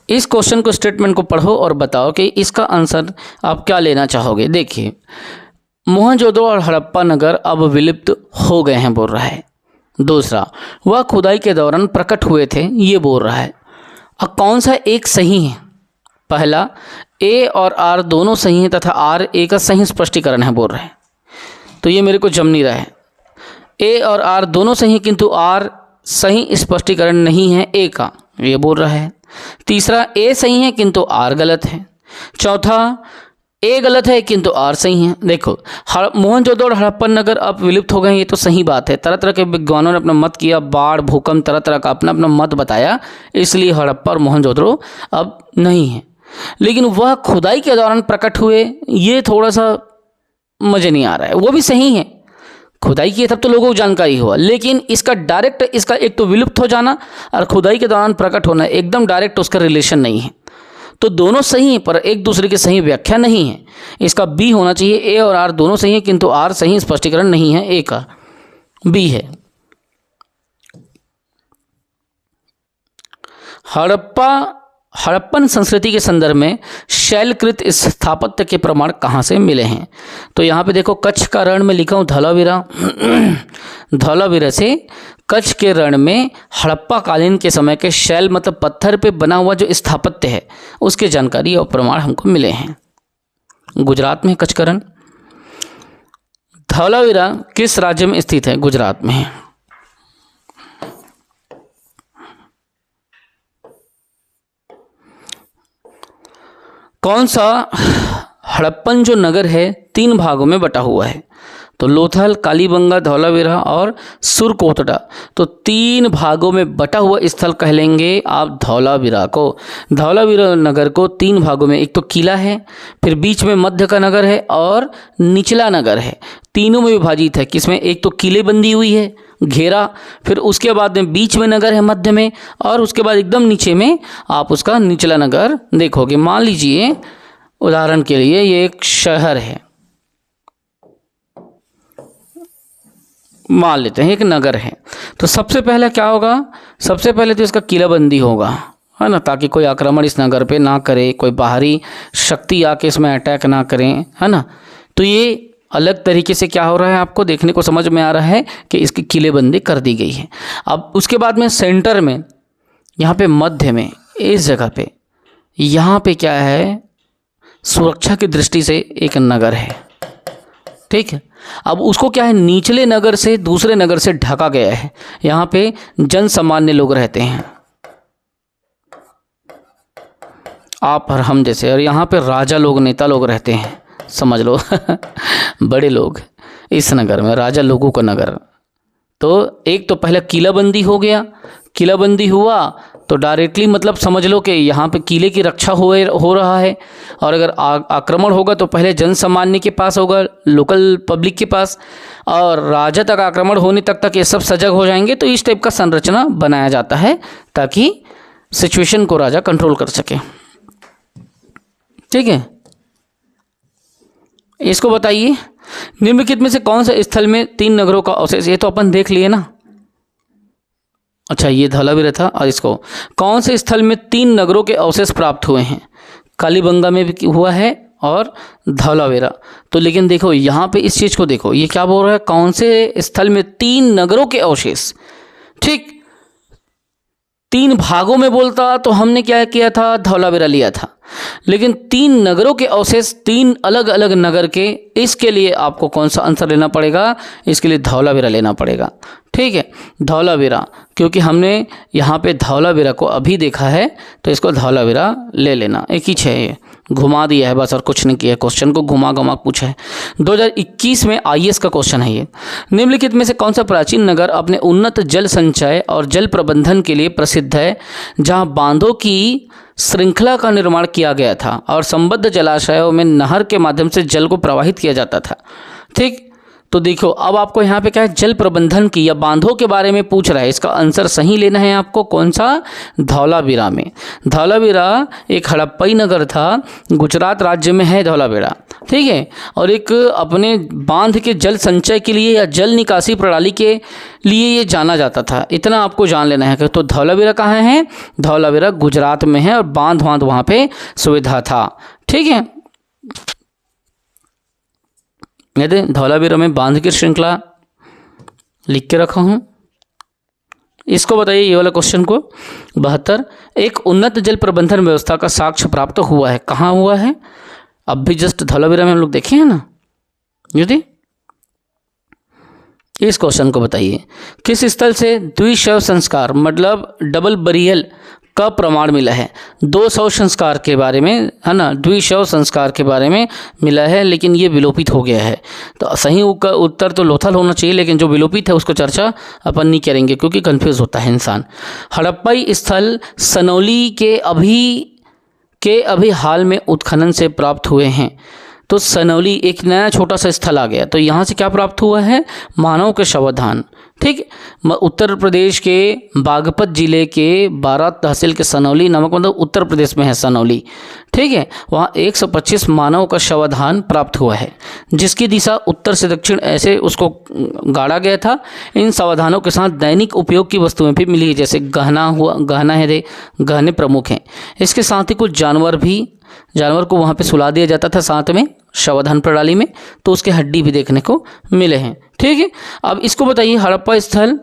इस क्वेश्चन को, स्टेटमेंट को पढ़ो और बताओ कि इसका आंसर आप क्या लेना चाहोगे। देखिए, मोहनजोदड़ो और हड़प्पा नगर अब विलुप्त हो गए हैं बोल रहा है। दूसरा, वह खुदाई के दौरान प्रकट हुए थे, ये बोल रहा है। अब कौन सा एक सही है? पहला, ए और आर दोनों सही हैं तथा आर ए का सही स्पष्टीकरण है बोल रहे हैं। तो ये मेरे को जम नहीं रहा है। ए और आर दोनों सही, किंतु आर सही स्पष्टीकरण नहीं है ए का, ये बोल रहा है। तीसरा, ए सही है किंतु आर गलत है। चौथा, ए गलत है किंतु आर सही है। देखो, मोहनजोदड़ो और हड़प्पा नगर अब विलुप्त हो गए, ये तो सही बात है। तरह तरह के विद्वानों ने अपना मत किया, बाढ़, भूकंप, तरह तरह का अपना अपना मत बताया, इसलिए हड़प्पा और मोहनजोदड़ो अब नहीं है। लेकिन वह खुदाई के दौरान प्रकट हुए, ये थोड़ा सा मुझे नहीं आ रहा है। वो भी सही है, खुदाई की तब तो लोगों को जानकारी हुआ, लेकिन इसका डायरेक्ट, इसका एक तो विलुप्त हो जाना और खुदाई के दौरान प्रकट होना, एकदम डायरेक्ट उसका रिलेशन नहीं है। तो दोनों सही हैं पर एक दूसरे की सही व्याख्या नहीं है। इसका बी होना चाहिए। ए और आर दोनों सही हैं किंतु आर सही स्पष्टीकरण नहीं है, ए का, बी है। हड़प्पन संस्कृति के संदर्भ में शैलकृत स्थापत्य के प्रमाण कहाँ से मिले हैं? तो यहाँ पे देखो, कच्छ का रण में लिखा हूँ धौलावीरा। धौलावीरा से कच्छ के रण में हड़प्पा कालीन के समय के शैल मतलब पत्थर पे बना हुआ जो स्थापत्य है, उसके जानकारी और प्रमाण हमको मिले हैं। गुजरात में कच्छ का रण। धौलावीरा किस राज्य में स्थित है? गुजरात में है। कौन सा हड़प्पन जो नगर है 3 भागों में बटा हुआ है? तो लोथल, कालीबंगा, धौलावीरा और सुरकोटड़ा, तो 3 भागों में बटा हुआ स्थल कह लेंगे आप धौलावीरा को। धौलावीरा नगर को 3 भागों में, एक तो किला है, फिर बीच में मध्य का नगर है और निचला नगर है, तीनों में विभाजित है। किसमें? एक तो किले बंदी हुई है, घेरा, फिर उसके बाद में बीच में नगर है मध्य में, और उसके बाद एकदम नीचे में आप उसका निचला नगर देखोगे। मान लीजिए उदाहरण के लिए ये एक शहर है, मान लेते हैं एक नगर है, तो सबसे पहले क्या होगा? सबसे पहले तो इसका किलाबंदी होगा, है ना, ताकि कोई आक्रमण इस नगर पे ना करे, कोई बाहरी शक्ति आके इसमें अटैक ना करें, है ना। तो ये अलग तरीके से क्या हो रहा है आपको देखने को समझ में आ रहा है कि इसकी किलेबंदी कर दी गई है। अब उसके बाद में सेंटर में, यहाँ पे मध्य में, इस जगह पे, यहाँ पे क्या है? सुरक्षा की दृष्टि से एक नगर है, ठीक है। अब उसको क्या है? निचले नगर से, दूसरे नगर से ढका गया है। यहाँ पे जन सामान्य लोग रहते हैं, आप और हम जैसे, और यहाँ पे राजा लोग, नेता लोग रहते हैं, समझ लो बड़े लोग इस नगर में, राजा लोगों का नगर। तो एक तो पहले किलाबंदी हो गया, किलाबंदी हुआ तो डायरेक्टली मतलब समझ लो कि यहाँ पे किले की रक्षा हो रहा है, और अगर आक्रमण होगा तो पहले जन सामान्य के पास होगा, लोकल पब्लिक के पास, और राजा तक आक्रमण होने तक ये सब सजग हो जाएंगे। तो इस टाइप का संरचना बनाया जाता है ताकि सिचुएशन को राजा कंट्रोल कर सके, ठीक है। इसको बताइए, निम्नलिखित में से कौन सा स्थल में 3 नगरों का अवशेष? ये तो अपन देख लिए ना, अच्छा ये धौलावीरा था। और इसको कौन से स्थल में 3 नगरों के अवशेष प्राप्त हुए हैं? कालीबंगा में भी हुआ है और धौलावीरा। तो लेकिन देखो यहाँ पे इस चीज़ को देखो, ये क्या बोल रहा है? कौन से स्थल में 3 नगरों के अवशेष, ठीक। 3 भागों में बोलता तो हमने क्या किया था? धौलावीरा लिया था। लेकिन 3 नगरों के अवशेष, 3 अलग अलग नगर के, इसके लिए आपको कौन सा आंसर लेना पड़ेगा? इसके लिए धौलावीरा लेना पड़ेगा, ठीक है। धौलावीरा, क्योंकि हमने यहाँ पे धौलावीरा को अभी देखा है तो इसको धौलावीरा ले लेना। एक ही है, ये घुमा दिया है बस और कुछ नहीं किया, क्वेश्चन को घुमा घुमा पूछा है। 2021 में आईएएस का क्वेश्चन है ये। निम्नलिखित में से कौन सा प्राचीन नगर अपने उन्नत जल संचय और जल प्रबंधन के लिए प्रसिद्ध है, जहाँ बांधों की श्रृंखला का निर्माण किया गया था और संबद्ध जलाशयों में नहर के माध्यम से जल को प्रवाहित किया जाता था, ठीक। तो देखो अब आपको यहाँ पे क्या है? जल प्रबंधन की या बांधों के बारे में पूछ रहा है। इसका आंसर सही लेना है आपको, कौन सा? धौलावीरा में। धौलावीरा एक हड़प्पई नगर था, गुजरात राज्य में है धौलावीरा, ठीक है। और एक अपने बांध के जल संचय के लिए या जल निकासी प्रणाली के लिए ये जाना जाता था, इतना आपको जान लेना है। तो धौलावीरा कहाँ है? धौलावीरा गुजरात में है और बांध वहाँ पे सुविधा था, ठीक है। कहते धौलावीरा में बांध की श्रृंखला लिख के रखा हूँ। इसको बताइए, ये वाला क्वेश्चन को 72, एक उन्नत जल प्रबंधन व्यवस्था का साक्ष्य प्राप्त हुआ है, कहाँ हुआ है? अब भी जस्ट धौलावीरा में हम लोग देखे हैं ना, यदि इस क्वेश्चन को बताइए, किस स्थल से द्विशव संस्कार मतलब डबल बरियल का प्रमाण मिला है? 2 शव संस्कार के बारे में, है ना, द्विशव संस्कार के बारे में मिला है, लेकिन ये विलोपित हो गया है। तो सही उत्तर तो लोथल होना चाहिए, लेकिन जो विलोपित है उसको चर्चा अपन नहीं करेंगे क्योंकि कंफ्यूज होता है इंसान। हड़प्पई स्थल सनौली के अभी हाल में उत्खनन से प्राप्त हुए हैं। तो सनौली एक नया छोटा सा स्थल आ गया, तो यहाँ से क्या प्राप्त हुआ है? मानव के शवदान, ठीक। उत्तर प्रदेश के बागपत जिले के 12 तहसील के सनौली नामक, मतलब उत्तर प्रदेश में है सनौली, ठीक है। वहाँ 125 मानव का शवदान प्राप्त हुआ है, जिसकी दिशा उत्तर से दक्षिण ऐसे उसको गाड़ा गया था। इन शवदानों के साथ दैनिक उपयोग की वस्तुएं भी मिली है, जैसे गहना है, गहने प्रमुख हैं। इसके साथ ही कुछ जानवर को वहाँ पे सुला दिया जाता था साथ में शवदान प्रणाली में, तो उसके हड्डी भी देखने को मिले हैं, ठीक है। अब इसको बताइए, हड़प्पा स्थल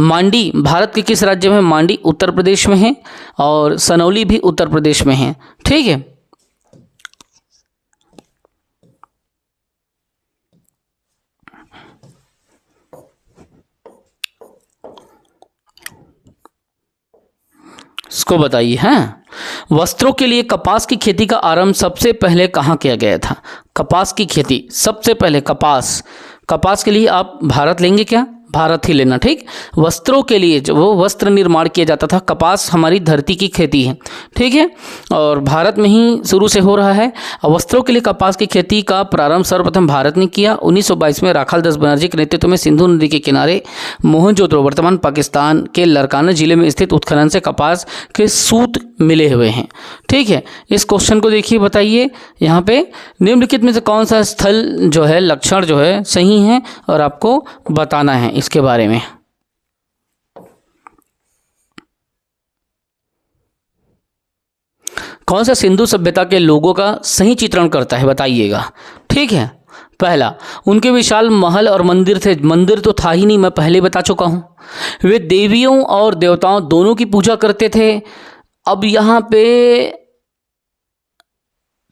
मांडी भारत के किस राज्य में? मांडी उत्तर प्रदेश में है और सनौली भी उत्तर प्रदेश में है, ठीक है। इसको बताइए, हैं वस्त्रों के लिए कपास की खेती का आरंभ सबसे पहले कहाँ किया गया था? कपास की खेती, सबसे पहले कपास के लिए आप भारत लेंगे क्या? भारत ही लेना, ठीक। वस्त्रों के लिए जो वो वस्त्र निर्माण किया जाता था, कपास हमारी धरती की खेती है, ठीक है, और भारत में ही शुरू से हो रहा है। और वस्त्रों के लिए कपास की खेती का प्रारंभ सर्वप्रथम भारत ने किया। 1922 में राखालदास बनर्जी के नेतृत्व में सिंधु नदी के किनारे मोहनजोदड़ो, वर्तमान पाकिस्तान के लरकाना जिले में स्थित उत्खनन से कपास के सूत मिले हुए हैं, ठीक है। इस क्वेश्चन को देखिए, बताइए यहाँ पे निम्नलिखित में से कौन सा स्थल जो है, लक्षण जो है सही है, और आपको बताना है इसके बारे में। कौन सा सिंधु सभ्यता के लोगों का सही चित्रण करता है, बताइएगा, ठीक है। पहला, उनके विशाल महल और मंदिर थे। मंदिर तो था ही नहीं, मैं पहले बता चुका हूं। वे देवियों और देवताओं दोनों की पूजा करते थे। अब यहाँ पे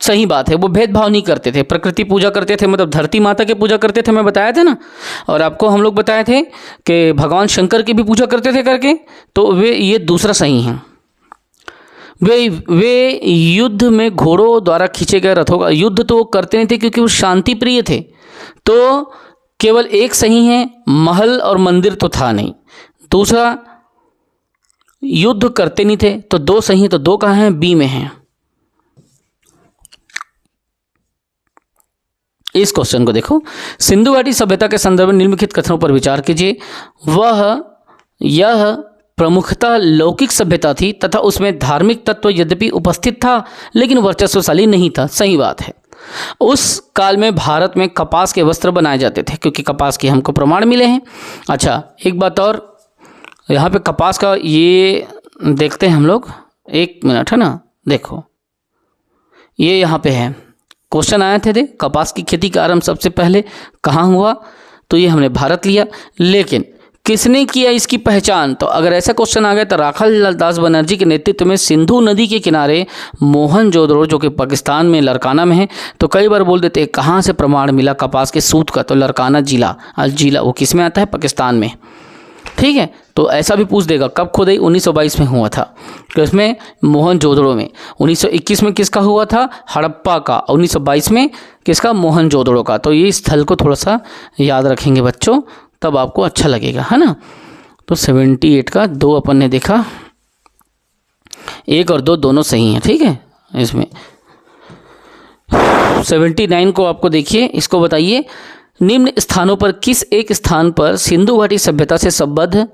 सही बात है, वो भेदभाव नहीं करते थे, प्रकृति पूजा करते थे, मतलब धरती माता की पूजा करते थे, मैं बताया था ना। और आपको हम लोग बताए थे कि भगवान शंकर की भी पूजा करते थे करके, तो वे ये दूसरा सही है। वे युद्ध में घोड़ों द्वारा खींचे गए रथों का युद्ध तो करते नहीं थे, क्योंकि वो शांति प्रिय थे। तो केवल एक सही है, महल और मंदिर तो था नहीं। दूसरा, युद्ध करते नहीं थे, तो दो सही है, तो दो कहाँ हैं? बी में हैं। इस क्वेश्चन को देखो, सिंधु घाटी सभ्यता के संदर्भ में निम्नलिखित कथनों पर विचार कीजिए। यह प्रमुखतः लौकिक सभ्यता थी तथा उसमें धार्मिक तत्व यद्यपि उपस्थित था लेकिन वर्चस्वशाली नहीं था। सही बात है। उस काल में भारत में कपास के वस्त्र बनाए जाते थे, क्योंकि कपास के हमको प्रमाण मिले हैं। अच्छा, एक बात और, यहाँ पे कपास का ये देखते हैं हम लोग, एक मिनट, है ना। देखो ये यहाँ पे है, क्वेश्चन आए थे, कपास की खेती का आरंभ सबसे पहले कहाँ हुआ, तो ये हमने भारत लिया, लेकिन किसने किया इसकी पहचान? तो अगर ऐसा क्वेश्चन आ गया तो राखालदास बनर्जी के नेतृत्व में सिंधु नदी के किनारे मोहनजोदड़ो, जो कि पाकिस्तान में लरकाना में है, तो कई बार बोल देते हैं कहाँ से प्रमाण मिला कपास के सूत का, तो लरकाना जिला वो किस में आता है? पाकिस्तान में, ठीक है। तो ऐसा भी पूछ देगा, कब खुदाई? 1922 में हुआ था, तो इसमें मोहनजोदड़ो में। 1921 में किसका हुआ था? हड़प्पा का। 1922 में किसका? मोहनजोदड़ो का। तो ये स्थल को थोड़ा सा याद रखेंगे बच्चों, तब आपको अच्छा लगेगा, है ना। तो 78 का 2 अपन ने देखा, 1 और 2 दोनों सही हैं, ठीक है। इसमें 79 को आपको देखिए, इसको बताइए, निम्न स्थानों पर किस एक स्थान पर सिंधु घाटी सभ्यता से संबद्ध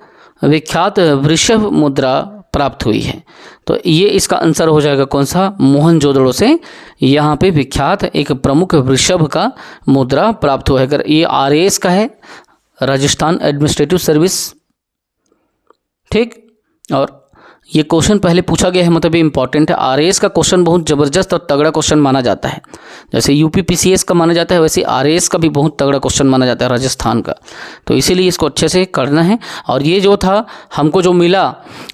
विख्यात वृषभ मुद्रा प्राप्त हुई है? तो ये इसका आंसर हो जाएगा कौन सा? मोहनजोदड़ो से यहाँ पे विख्यात एक प्रमुख वृषभ का मुद्रा प्राप्त हुआ है। अगर ये RAS का है, राजस्थान एडमिनिस्ट्रेटिव सर्विस, ठीक। और ये क्वेश्चन पहले पूछा गया है, मतलब ये इंपॉर्टेंट है। RAS का क्वेश्चन बहुत ज़बरदस्त और तगड़ा क्वेश्चन माना जाता है। जैसे UPPCS का माना जाता है, वैसे RAS का भी बहुत तगड़ा क्वेश्चन माना जाता है राजस्थान का। तो इसीलिए इसको अच्छे से करना है। और ये जो था हमको जो मिला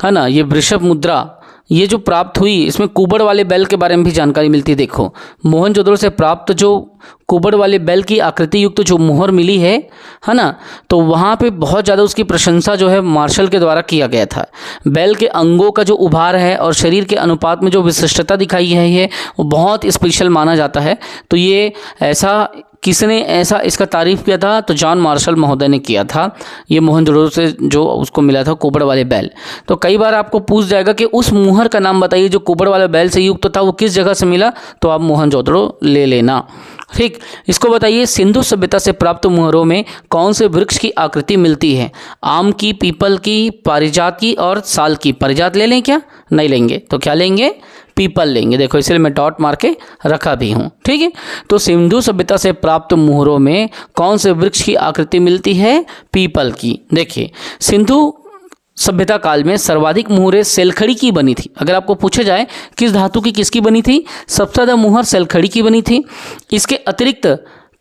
है ना, ये वृषभ मुद्रा, ये जो प्राप्त हुई, इसमें कुबड़ वाले बैल के बारे में भी जानकारी मिलती है। देखो, मोहनजोदड़ो से प्राप्त जो कुबड़ वाले बैल की आकृति युक्त जो मुहर मिली है ना, तो वहाँ पे बहुत ज़्यादा उसकी प्रशंसा जो है मार्शल के द्वारा किया गया था। बैल के अंगों का जो उभार है और शरीर के अनुपात में जो विशिष्टता दिखाई है वो बहुत स्पेशल माना जाता है। तो ये ऐसा किसने ऐसा इसका तारीफ़ किया था? तो जॉन मार्शल महोदय ने किया था। ये मोहनजोदड़ो से जो उसको मिला था कुबड़ वाले बैल। तो कई बार आपको पूछ जाएगा कि उस मुहर का नाम बताइए जो कुबड़ वाले बैल से युक्त था, वो किस जगह से मिला, तो आप मोहनजोदड़ो ले लेना, ठीक। इसको बताइए, सिंधु सभ्यता से प्राप्त मुहरों में कौन से वृक्ष की आकृति मिलती है? आम की, पीपल की, पारिजात की और साल की। पारिजात ले लें क्या? नहीं लेंगे, तो क्या लेंगे? पीपल लेंगे। देखो इसलिए मैं डॉट मार के रखा भी हूँ, ठीक है। तो सिंधु सभ्यता से प्राप्त मुहरों में कौन से वृक्ष की आकृति मिलती है? पीपल की। देखिए, सिंधु सभ्यता काल में सर्वाधिक मुहरें सेलखड़ी की बनी थी। अगर आपको पूछा जाए किस धातु की किसकी बनी थी, सबसे ज़्यादा मुहर सेलखड़ी की बनी थी। इसके अतिरिक्त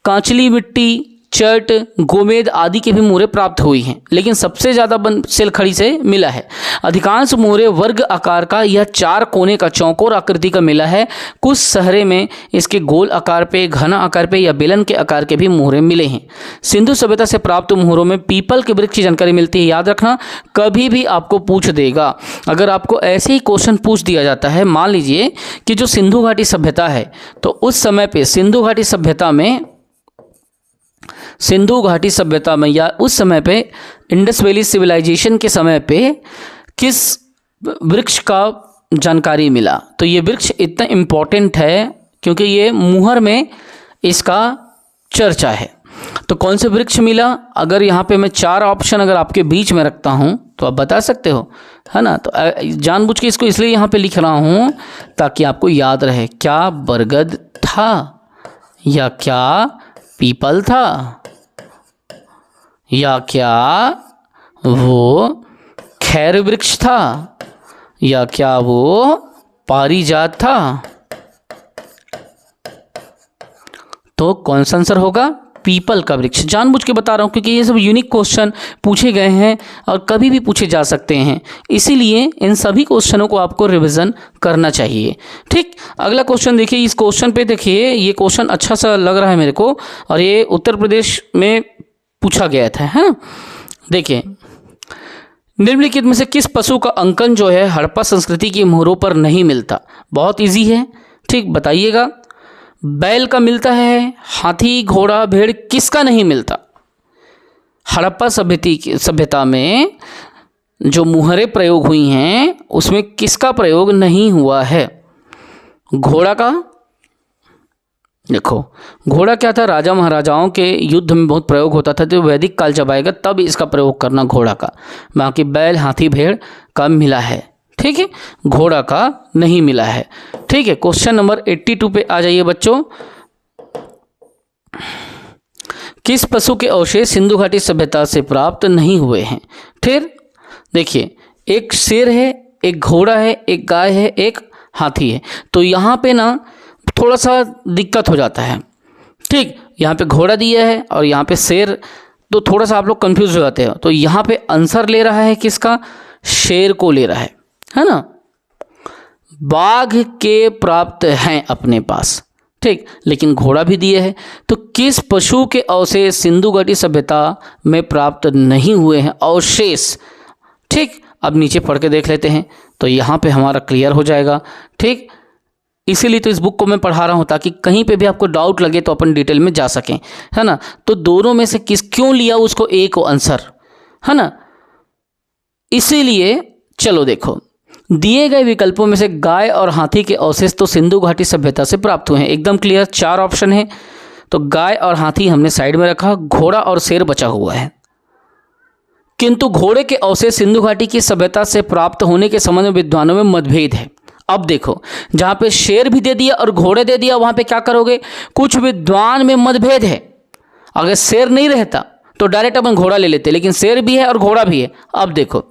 कांचली मिट्टी, चट, गोमेद आदि के भी मोहरे प्राप्त हुई हैं, लेकिन सबसे ज़्यादा सेलखड़ी से मिला है। अधिकांश मोहरे वर्ग आकार का या 4 कोने का चौकोर आकृति का मिला है। कुछ सहरे में इसके गोल आकार पे, घन आकार पे या बेलन के आकार के भी मोहरे मिले हैं। सिंधु सभ्यता से प्राप्त मोहरों में पीपल के वृक्ष की जानकारी मिलती है। याद रखना, कभी भी आपको पूछ देगा। अगर आपको ऐसे ही क्वेश्चन पूछ दिया जाता है, मान लीजिए कि जो सिंधु घाटी सभ्यता है, तो उस समय पे सिंधु घाटी सभ्यता में या उस समय पे इंडस वैली सिविलाइजेशन के समय पे किस वृक्ष का जानकारी मिला, तो ये वृक्ष इतना इम्पोर्टेंट है क्योंकि ये मुहर में इसका चर्चा है। तो कौन से वृक्ष मिला? अगर यहाँ पे मैं 4 ऑप्शन अगर आपके बीच में रखता हूँ तो आप बता सकते हो, है ना। तो जानबूझ के इसको इसलिए यहाँ पे लिख रहा हूँ ताकि आपको याद रहे, क्या बरगद था या क्या पीपल था या क्या वो खैर वृक्ष था या क्या वो पारिजात था। तो कौन सा आंसर होगा? पीपल का वृक्ष। जानबूझ के बता रहा हूँ क्योंकि ये सब यूनिक क्वेश्चन पूछे गए हैं और कभी भी पूछे जा सकते हैं, इसीलिए इन सभी क्वेश्चनों को आपको रिवीजन करना चाहिए। ठीक, अगला क्वेश्चन देखिए। इस क्वेश्चन पे देखिए, ये क्वेश्चन अच्छा सा लग रहा है मेरे को और ये उत्तर प्रदेश में पूछा गया था। हाँ, देखिए, निम्नलिखित में से किस पशु का अंकन जो है हड़प्पा संस्कृति की मोहरों पर नहीं मिलता? बहुत इजी है, ठीक, बताइएगा। बैल का मिलता है, हाथी, घोड़ा, भेड़, किसका नहीं मिलता? हड़प्पा सभ्यता में जो मुहरें प्रयोग हुई हैं उसमें किसका प्रयोग नहीं हुआ है? घोड़ा का। देखो, घोड़ा क्या था, राजा महाराजाओं के युद्ध में बहुत प्रयोग होता था, तो वैदिक काल जब आएगा तब इसका प्रयोग करना घोड़ा का। बाकी बैल, हाथी, भेड़ का मिला है, ठीक है, घोड़ा का नहीं मिला है। ठीक है, क्वेश्चन नंबर 82 पे आ जाइए बच्चों। किस पशु के अवशेष सिंधु घाटी सभ्यता से प्राप्त नहीं हुए हैं? फिर देखिए, एक शेर है, एक घोड़ा है, एक गाय है, एक हाथी है। तो यहाँ पे ना थोड़ा सा दिक्कत हो जाता है। ठीक, यहाँ पे घोड़ा दिया है और यहाँ पे शेर, तो थोड़ा सा आप लोग कंफ्यूज हो जाते हो। तो यहाँ पे आंसर ले रहा है किसका? शेर को ले रहा है ना। बाघ के प्राप्त हैं अपने पास, ठीक, लेकिन घोड़ा भी दिए है। तो किस पशु के अवशेष सिंधु घाटी सभ्यता में प्राप्त नहीं हुए हैं? अवशेष, ठीक। अब नीचे पढ़ के देख लेते हैं तो यहाँ पे हमारा क्लियर हो जाएगा, ठीक। इसीलिए तो इस बुक को मैं पढ़ा रहा हूँ ताकि कहीं पे भी आपको डाउट लगे तो अपन डिटेल में जा सकें, है ना। तो दोनों में से क्यों लिया उसको ए को आंसर, है ना। इसीलिए चलो देखो, दिए गए विकल्पों में से गाय और हाथी के अवशेष तो सिंधु घाटी सभ्यता से प्राप्त हुए हैं, एकदम क्लियर। 4 ऑप्शन है, तो गाय और हाथी हमने साइड में रखा, घोड़ा और शेर बचा हुआ है। किंतु घोड़े के अवशेष सिंधु घाटी की सभ्यता से प्राप्त होने के संबंध में विद्वानों में मतभेद है। अब देखो, जहां पे शेर भी दे दिया और घोड़े दे दिया, वहां पे क्या करोगे? कुछ विद्वान में मतभेद है। अगर शेर नहीं रहता तो डायरेक्ट अपन घोड़ा ले लेते, लेकिन शेर भी है और घोड़ा भी है। अब देखो,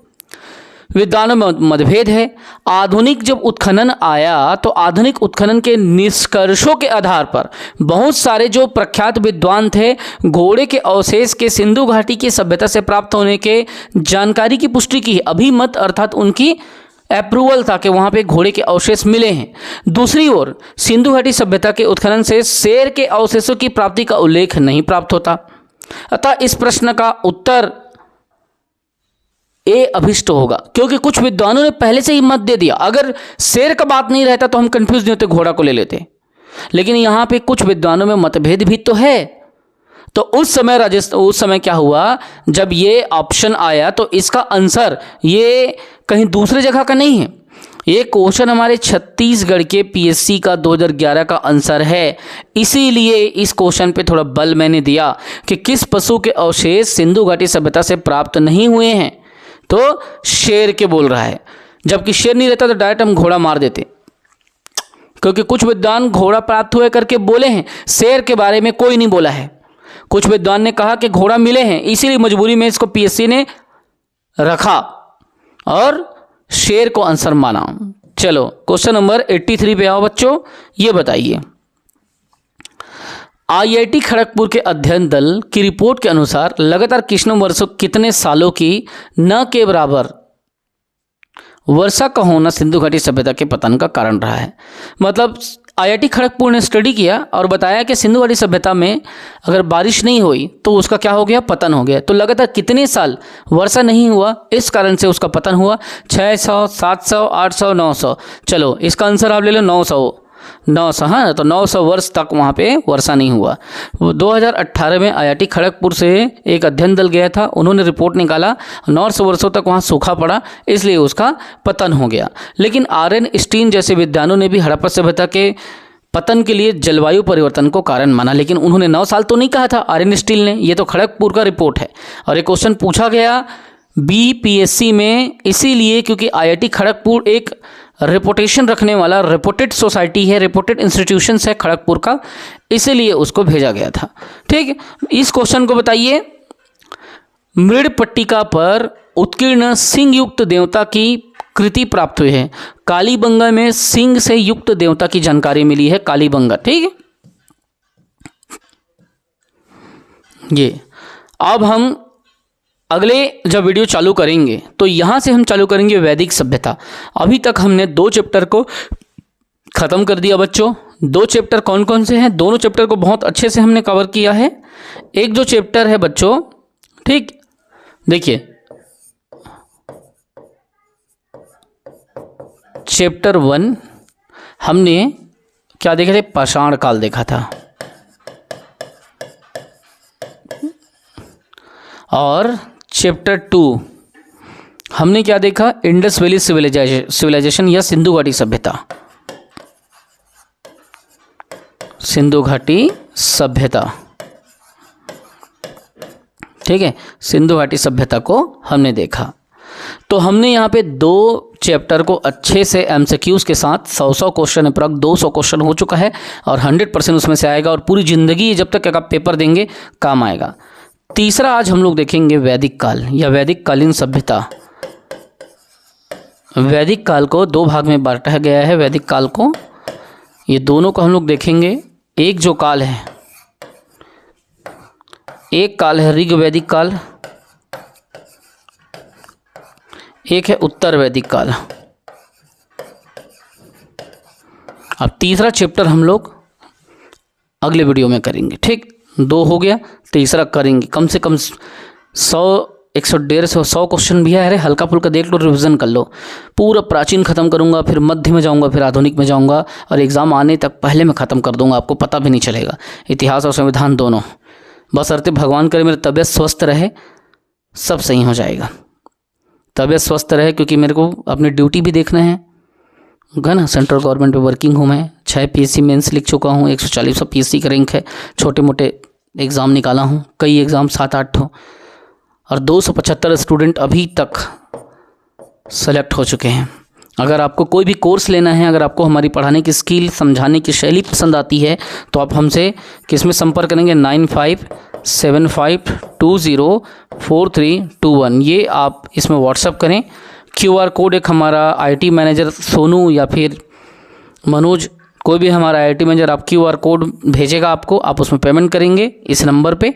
विद्वानों में मतभेद है। आधुनिक जब उत्खनन आया तो आधुनिक उत्खनन के निष्कर्षों के आधार पर बहुत सारे जो प्रख्यात विद्वान थे घोड़े के अवशेष के सिंधु घाटी की सभ्यता से प्राप्त होने के जानकारी की पुष्टि की है। अभिमत अर्थात उनकी अप्रूवल था कि वहाँ पे घोड़े के अवशेष मिले हैं। दूसरी ओर सिंधु घाटी सभ्यता के उत्खनन से शेर के अवशेषों की प्राप्ति का उल्लेख नहीं प्राप्त होता। अतः इस प्रश्न का उत्तर ए अभिष्ट होगा, क्योंकि कुछ विद्वानों ने पहले से ही मत दे दिया। अगर शेर का बात नहीं रहता तो हम कंफ्यूज नहीं होते, घोड़ा को ले लेते, लेकिन यहाँ पे कुछ विद्वानों में मतभेद भी तो है। तो उस समय क्या हुआ, जब ये ऑप्शन आया तो इसका आंसर ये कहीं दूसरे जगह का नहीं है। ये क्वेश्चन हमारे छत्तीसगढ़ के पीएससी का 2011 का आंसर है। इसीलिए इस क्वेश्चन पे थोड़ा बल मैंने दिया कि किस पशु के अवशेष सिंधु घाटी सभ्यता से प्राप्त नहीं हुए हैं, तो शेर के बोल रहा है। जबकि शेर नहीं रहता तो डायरेक्ट हम घोड़ा मार देते, क्योंकि कुछ विद्वान घोड़ा प्राप्त हुए करके बोले हैं, शेर के बारे में कोई नहीं बोला है। कुछ विद्वान ने कहा कि घोड़ा मिले हैं, इसीलिए मजबूरी में इसको पीएससी ने रखा और शेर को आंसर माना। चलो क्वेश्चन नंबर 83 पे आओ बच्चों। ये बताइए, आईआईटी खड़गपुर के अध्ययन दल की रिपोर्ट के अनुसार लगातार कितने सालों की न के बराबर वर्षा का होना सिंधु घाटी सभ्यता के पतन का कारण रहा है। मतलब आईआईटी खड़गपुर ने स्टडी किया और बताया कि सिंधु घाटी सभ्यता में अगर बारिश नहीं हुई तो उसका क्या हो गया, पतन हो गया। तो लगातार कितने साल वर्षा नहीं हुआ, इस कारण से उसका पतन हुआ। 600, 700, 800, 900। चलो इसका आंसर आप ले लो 900। हाँ, तो 900 वर्ष तक वहाँ पे वर्षा नहीं हुआ। 2018 में आईआईटी खड़गपुर से एक अध्ययन दल गया था, उन्होंने रिपोर्ट निकाला 900 वर्षों तक वहाँ सूखा पड़ा, इसलिए उसका पतन हो गया। लेकिन आरएन स्टीन जैसे विद्वानों ने भी हड़प्पा सभ्यता के पतन के लिए जलवायु परिवर्तन को कारण माना, लेकिन उन्होंने 9 साल तो नहीं कहा था आरएन स्टील ने। ये तो खड़गपुर का रिपोर्ट है। और एक क्वेश्चन पूछा गया बीपीएससी में इसीलिए क्योंकि आईआईटी खड़गपुर एक रेपुटेशन रखने वाला रेपुटेड सोसाइटी है, रेपुटेड इंस्टीट्यूशन है खड़गपुर का, इसीलिए उसको भेजा गया था। ठीक, इस क्वेश्चन को बताइए। मृड पट्टिका पर उत्कीर्ण सिंह युक्त देवता की कृति प्राप्त हुई है। कालीबंगा में सिंह से युक्त देवता की जानकारी मिली है, कालीबंगा। ठीक है, ये अब हम अगले जब वीडियो चालू करेंगे तो यहाँ से हम चालू करेंगे वैदिक सभ्यता। अभी तक हमने 2 चैप्टर को ख़त्म कर दिया बच्चों। 2 चैप्टर कौन कौन से हैं? दोनों चैप्टर को बहुत अच्छे से हमने कवर किया है। एक जो चैप्टर है बच्चों, ठीक, देखिए चैप्टर 1 हमने क्या देखा थे? पाषाण काल देखा था। और चैप्टर 2 हमने क्या देखा? इंडस वैली सिविलाइजेशन या सिंधु घाटी सभ्यता। सिंधु घाटी सभ्यता, ठीक है, सिंधु घाटी सभ्यता को हमने देखा। तो हमने यहाँ पे 2 चैप्टर को अच्छे से एमसीक्यूज के साथ 100 क्वेश्चन अप्रॉक्स 200 क्वेश्चन हो चुका है और 100% उसमें से आएगा और पूरी ज़िंदगी जब तक आप पेपर देंगे काम आएगा। तीसरा आज हम लोग देखेंगे वैदिक काल या वैदिक कालीन सभ्यता। वैदिक काल को 2 भाग में बांटा गया है। वैदिक काल को, ये दोनों को हम लोग देखेंगे। एक जो काल है, एक काल है ऋग वैदिक काल, एक है उत्तर वैदिक काल। अब तीसरा चैप्टर हम लोग अगले वीडियो में करेंगे। ठीक, 2 हो गया, तीसरा करेंगे। कम से कम 100, 100, 100 क्वेश्चन भी है। अरे हल्का फुल्का देख लो, रिवीजन कर लो। पूरा प्राचीन खत्म करूंगा, फिर मध्य में जाऊंगा, फिर आधुनिक में जाऊंगा और एग्ज़ाम आने तक पहले मैं ख़त्म कर दूंगा, आपको पता भी नहीं चलेगा। इतिहास और संविधान दोनों। बशर्ते भगवान करे मेरी तबीयत स्वस्थ रहे, सब सही हो जाएगा। तबीयत स्वस्थ रहे क्योंकि मेरे को अपनी ड्यूटी भी देखना है ना। सेंट्रल गवर्नमेंट में वर्किंग हूँ मैं। 6 पीएससी मेंस लिख चुका हूँ, 140 पीएससी का रैंक है। छोटे मोटे एग्ज़ाम निकाला हूँ, कई एग्ज़ाम 7-8 हो, और 275 स्टूडेंट अभी तक सेलेक्ट हो चुके हैं। अगर आपको कोई भी कोर्स लेना है, अगर आपको हमारी पढ़ाने की स्किल, समझाने की शैली पसंद आती है तो आप हमसे किस में संपर्क करेंगे? 9575204321। ये आप इसमें व्हाट्सअप करें। QR कोड एक हमारा IT मैनेजर सोनू या फिर मनोज, कोई भी हमारा IT मैनेजर आप QR कोड भेजेगा आपको, आप उसमें पेमेंट करेंगे इस नंबर पे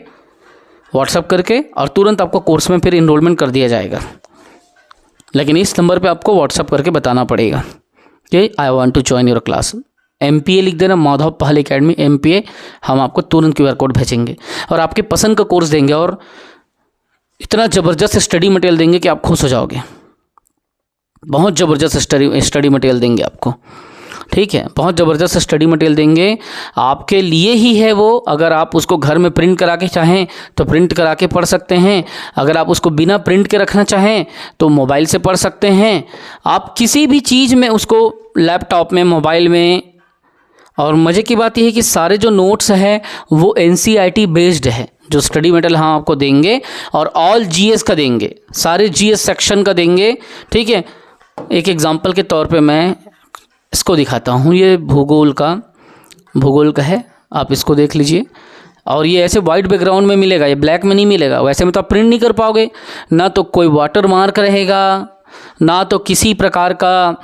व्हाट्सअप करके और तुरंत आपको कोर्स में फिर इनरोलमेंट कर दिया जाएगा। लेकिन इस नंबर पे आपको व्हाट्सअप करके बताना पड़ेगा कि I want to join your class. MPA लिख देना, माधव पहल एकेडमी MPA, हम आपको तुरंत QR कोड भेजेंगे और आपके पसंद का कोर्स देंगे और इतना ज़बरदस्त स्टडी मटेरियल देंगे कि आप खुश हो जाओगे। बहुत ज़बरदस्त स्टडी मटेरियल देंगे आपको। ठीक है, बहुत ज़बरदस्त स्टडी मटेरियल देंगे आपके लिए ही है वो। अगर आप उसको घर में प्रिंट करा के चाहें तो प्रिंट करा के पढ़ सकते हैं। अगर आप उसको बिना प्रिंट के रखना चाहें तो मोबाइल से पढ़ सकते हैं। आप किसी भी चीज़ में उसको, लैपटॉप में, मोबाइल में। और मज़े की बात यह है कि सारे जो नोट्स हैं वो NCERT बेस्ड है। जो स्टडी मटेरियल हम आपको देंगे और ऑल GS का देंगे, सारे GS सेक्शन का देंगे। ठीक है, एक एग्जांपल के तौर पे मैं इसको दिखाता हूँ। ये भूगोल का है, आप इसको देख लीजिए। और ये ऐसे वाइट बैकग्राउंड में मिलेगा, ये ब्लैक में नहीं मिलेगा। वैसे में तो आप प्रिंट नहीं कर पाओगे, ना तो कोई वाटर मार्क रहेगा, ना तो किसी प्रकार का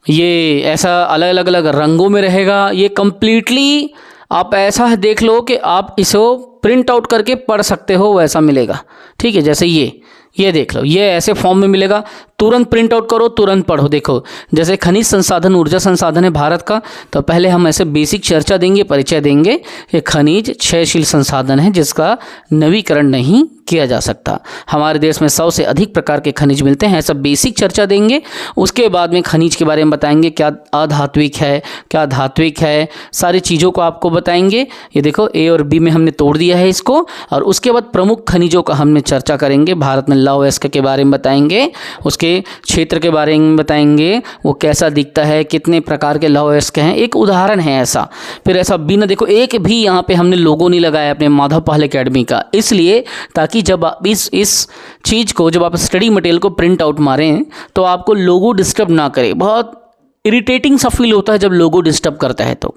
ये ऐसा अलग अलग रंगों में रहेगा। ये कम्प्लीटली आप ऐसा देख लो कि आप इसको प्रिंट आउट करके पढ़ सकते हो, वैसा मिलेगा। ठीक है, जैसे ये देख लो, ये ऐसे फॉर्म में मिलेगा, तुरंत प्रिंट आउट करो, तुरंत पढ़ो। देखो जैसे खनिज संसाधन ऊर्जा संसाधन है भारत का, तो पहले हम ऐसे बेसिक चर्चा देंगे, परिचय देंगे। ये खनिज क्षयशील संसाधन है जिसका नवीकरण नहीं किया जा सकता। हमारे देश में 100 से अधिक प्रकार के खनिज मिलते हैं, ऐसा बेसिक चर्चा देंगे। उसके बाद में खनिज के बारे में बताएंगे, क्या अधात्विक है, क्या धात्विक है, सारी चीज़ों को आपको बताएंगे। ये देखो ए और बी में हमने तोड़ दिया है इसको। और उसके बाद प्रमुख खनिजों का हमने चर्चा करेंगे। भारत में लौह अयस्क के बारे में बताएंगे, उसके क्षेत्र के बारे में बताएंगे, वो कैसा दिखता है, कितने प्रकार के लौह अयस्क हैं, एक उदाहरण है ऐसा। फिर ऐसा बिना देखो एक भी यहाँ पे हमने लोगो नहीं लगाया अपने माधव पहल एकेडमी का, इसलिए ताकि जब आप इस चीज़ को, जब आप स्टडी मटेरियल को प्रिंट आउट मारें तो आपको लोगो डिस्टर्ब ना करे। बहुत इरिटेटिंग सा फील होता है जब लोगो डिस्टर्ब करता है, तो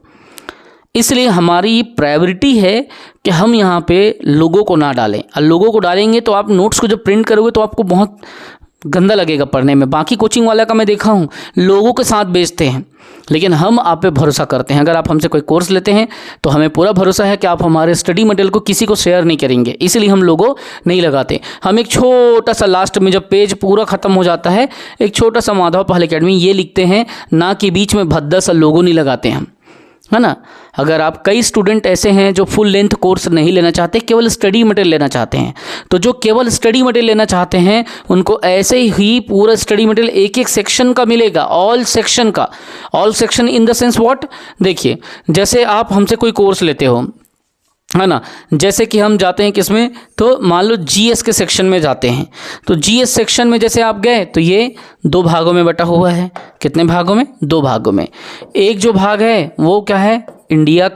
इसलिए हमारी प्रायोरिटी है कि हम यहाँ पे लोगों को ना डालें। और लोगों को डालेंगे तो आप नोट्स को जब प्रिंट करोगे तो आपको बहुत गंदा लगेगा पढ़ने में। बाकी कोचिंग वाला का मैं देखा हूँ लोगों के साथ बेचते हैं, लेकिन हम आप पे भरोसा करते हैं। अगर आप हमसे कोई कोर्स लेते हैं तो हमें पूरा भरोसा है कि आप हमारे स्टडी मटेरियल को किसी को शेयर नहीं करेंगे, इसलिए हम लोगो नहीं लगाते। हम एक छोटा सा लास्ट में जब पेज पूरा ख़त्म हो जाता है, एक छोटा सा माधव पहल एकेडमी ये लिखते हैं, ना कि बीच में भद्दा सा लोगो नहीं लगाते हम, है ना। अगर आप कई स्टूडेंट ऐसे हैं जो फुल लेंथ कोर्स नहीं लेना चाहते, केवल स्टडी मटेरियल लेना चाहते हैं, तो जो केवल स्टडी मटेरियल लेना चाहते हैं उनको ऐसे ही पूरा स्टडी मटेरियल एक एक सेक्शन का मिलेगा, ऑल सेक्शन का। All section in the sense what, देखिए जैसे आप हमसे कोई कोर्स लेते हो, है ना, जैसे कि हम जाते हैं किसमें, तो मान लो जीएस के सेक्शन में जाते हैं, तो जीएस सेक्शन में जैसे आप गए तो ये 2 भागों में बटा हुआ है। कितने भागों में? 2 भागों में। एक जो भाग है वो क्या है, इंडिया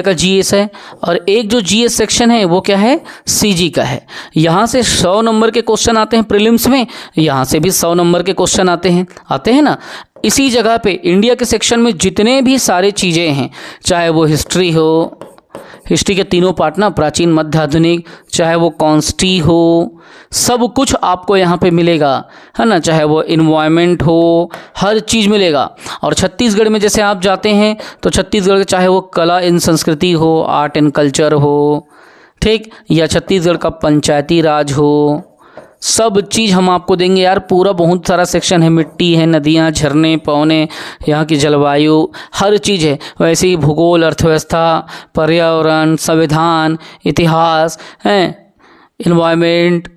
का जीएस है, और एक जो जीएस सेक्शन है वो क्या है, सीजी का है। यहाँ से 100 नंबर के क्वेश्चन आते हैं प्रीलिम्स में, यहाँ से भी 100 नंबर के क्वेश्चन आते हैं ना। इसी जगह पे इंडिया के सेक्शन में जितने भी सारे चीज़ें हैं, चाहे वो हिस्ट्री के तीनों पार्ट ना, प्राचीन मध्य आधुनिक, चाहे वो कॉन्स्टी हो, सब कुछ आपको यहाँ पे मिलेगा, है ना। चाहे वो इन्वायरमेंट हो, हर चीज़ मिलेगा। और छत्तीसगढ़ में जैसे आप जाते हैं तो छत्तीसगढ़ के चाहे वो कला एंड संस्कृति हो, आर्ट एंड कल्चर हो, ठीक, या छत्तीसगढ़ का पंचायती राज हो, सब चीज़ हम आपको देंगे यार। पूरा बहुत सारा सेक्शन है, मिट्टी है, नदियाँ, झरने, पौने, यहाँ की जलवायु, हर चीज़ है। वैसे ही भूगोल, अर्थव्यवस्था, पर्यावरण, संविधान, इतिहास है, इन्वायरमेंट,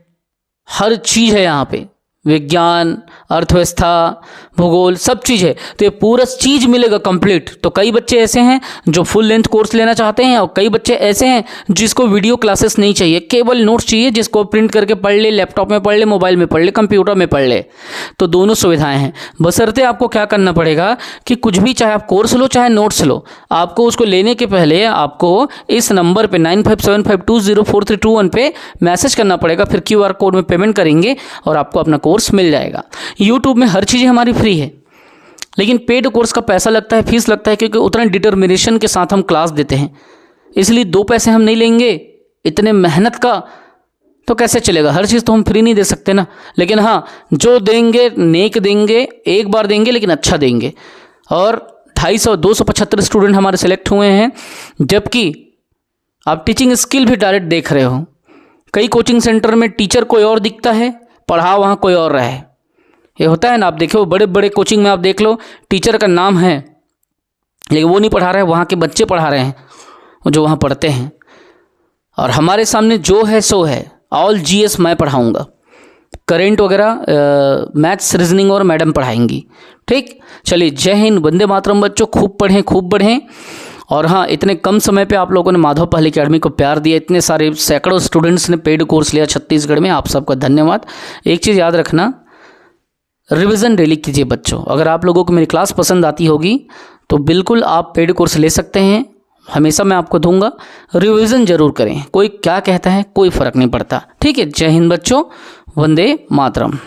हर चीज़ है यहाँ पे। विज्ञान, अर्थव्यवस्था, भूगोल, सब चीज़ है। तो ये पूरा चीज़ मिलेगा कंप्लीट। तो कई बच्चे ऐसे हैं जो फुल लेंथ कोर्स लेना चाहते हैं, और कई बच्चे ऐसे हैं जिसको वीडियो क्लासेस नहीं चाहिए, केवल नोट्स चाहिए, जिसको प्रिंट करके पढ़ ले, लैपटॉप में पढ़ ले, मोबाइल में पढ़ ले, कंप्यूटर में पढ़ ले। तो दोनों सुविधाएं हैं। बशर्ते आपको क्या करना पड़ेगा कि कुछ भी, चाहे आप कोर्स लो चाहे नोट्स लो, आपको उसको लेने के पहले आपको इस नंबर पर 9575204321 पे मैसेज करना पड़ेगा। फिर QR कोड में पेमेंट करेंगे और आपको अपना कोर्स मिल जाएगा। यूट्यूब में हर चीज़ हमारी फ्री है, लेकिन पेड कोर्स का पैसा लगता है, फीस लगता है, क्योंकि उतना डिटर्मिनेशन के साथ हम क्लास देते हैं। इसलिए 2 पैसे हम नहीं लेंगे इतने मेहनत का, तो कैसे चलेगा। हर चीज़ तो हम फ्री नहीं दे सकते ना। लेकिन हाँ, जो देंगे नेक देंगे, एक बार देंगे लेकिन अच्छा देंगे। और 275 स्टूडेंट हमारे सेलेक्ट हुए हैं, जबकि आप टीचिंग स्किल भी डायरेक्ट देख रहे हो। कई कोचिंग सेंटर में टीचर कोई और दिखता है, पढ़ा वहाँ कोई और रहे, ये होता है ना। आप देखो बड़े बड़े कोचिंग में आप देख लो, टीचर का नाम है लेकिन वो नहीं पढ़ा रहे, वहाँ के बच्चे पढ़ा रहे हैं जो वहाँ पढ़ते हैं। और हमारे सामने जो है सो है, ऑल जीएस मैं पढ़ाऊँगा, करेंट वगैरह मैथ्स, रीजनिंग और मैडम पढ़ाएंगी। ठीक, चलिए, जय हिंद, वंदे मातरम बच्चों, खूब पढ़ें, खूब बढ़ें। और हाँ, इतने कम समय पे आप लोगों ने माधव पहल एकेडमी को प्यार दिया, इतने सारे सैकड़ों स्टूडेंट्स ने पेड कोर्स लिया छत्तीसगढ़ में, आप सबका धन्यवाद। एक चीज़ याद रखना, रिवीजन डेली कीजिए बच्चों। अगर आप लोगों को मेरी क्लास पसंद आती होगी तो बिल्कुल आप पेड कोर्स ले सकते हैं, हमेशा मैं आपको दूंगा। रिवीजन जरूर करें, कोई क्या कहता है कोई फ़र्क नहीं पड़ता। ठीक है, जय हिंद बच्चों, वंदे मातरम।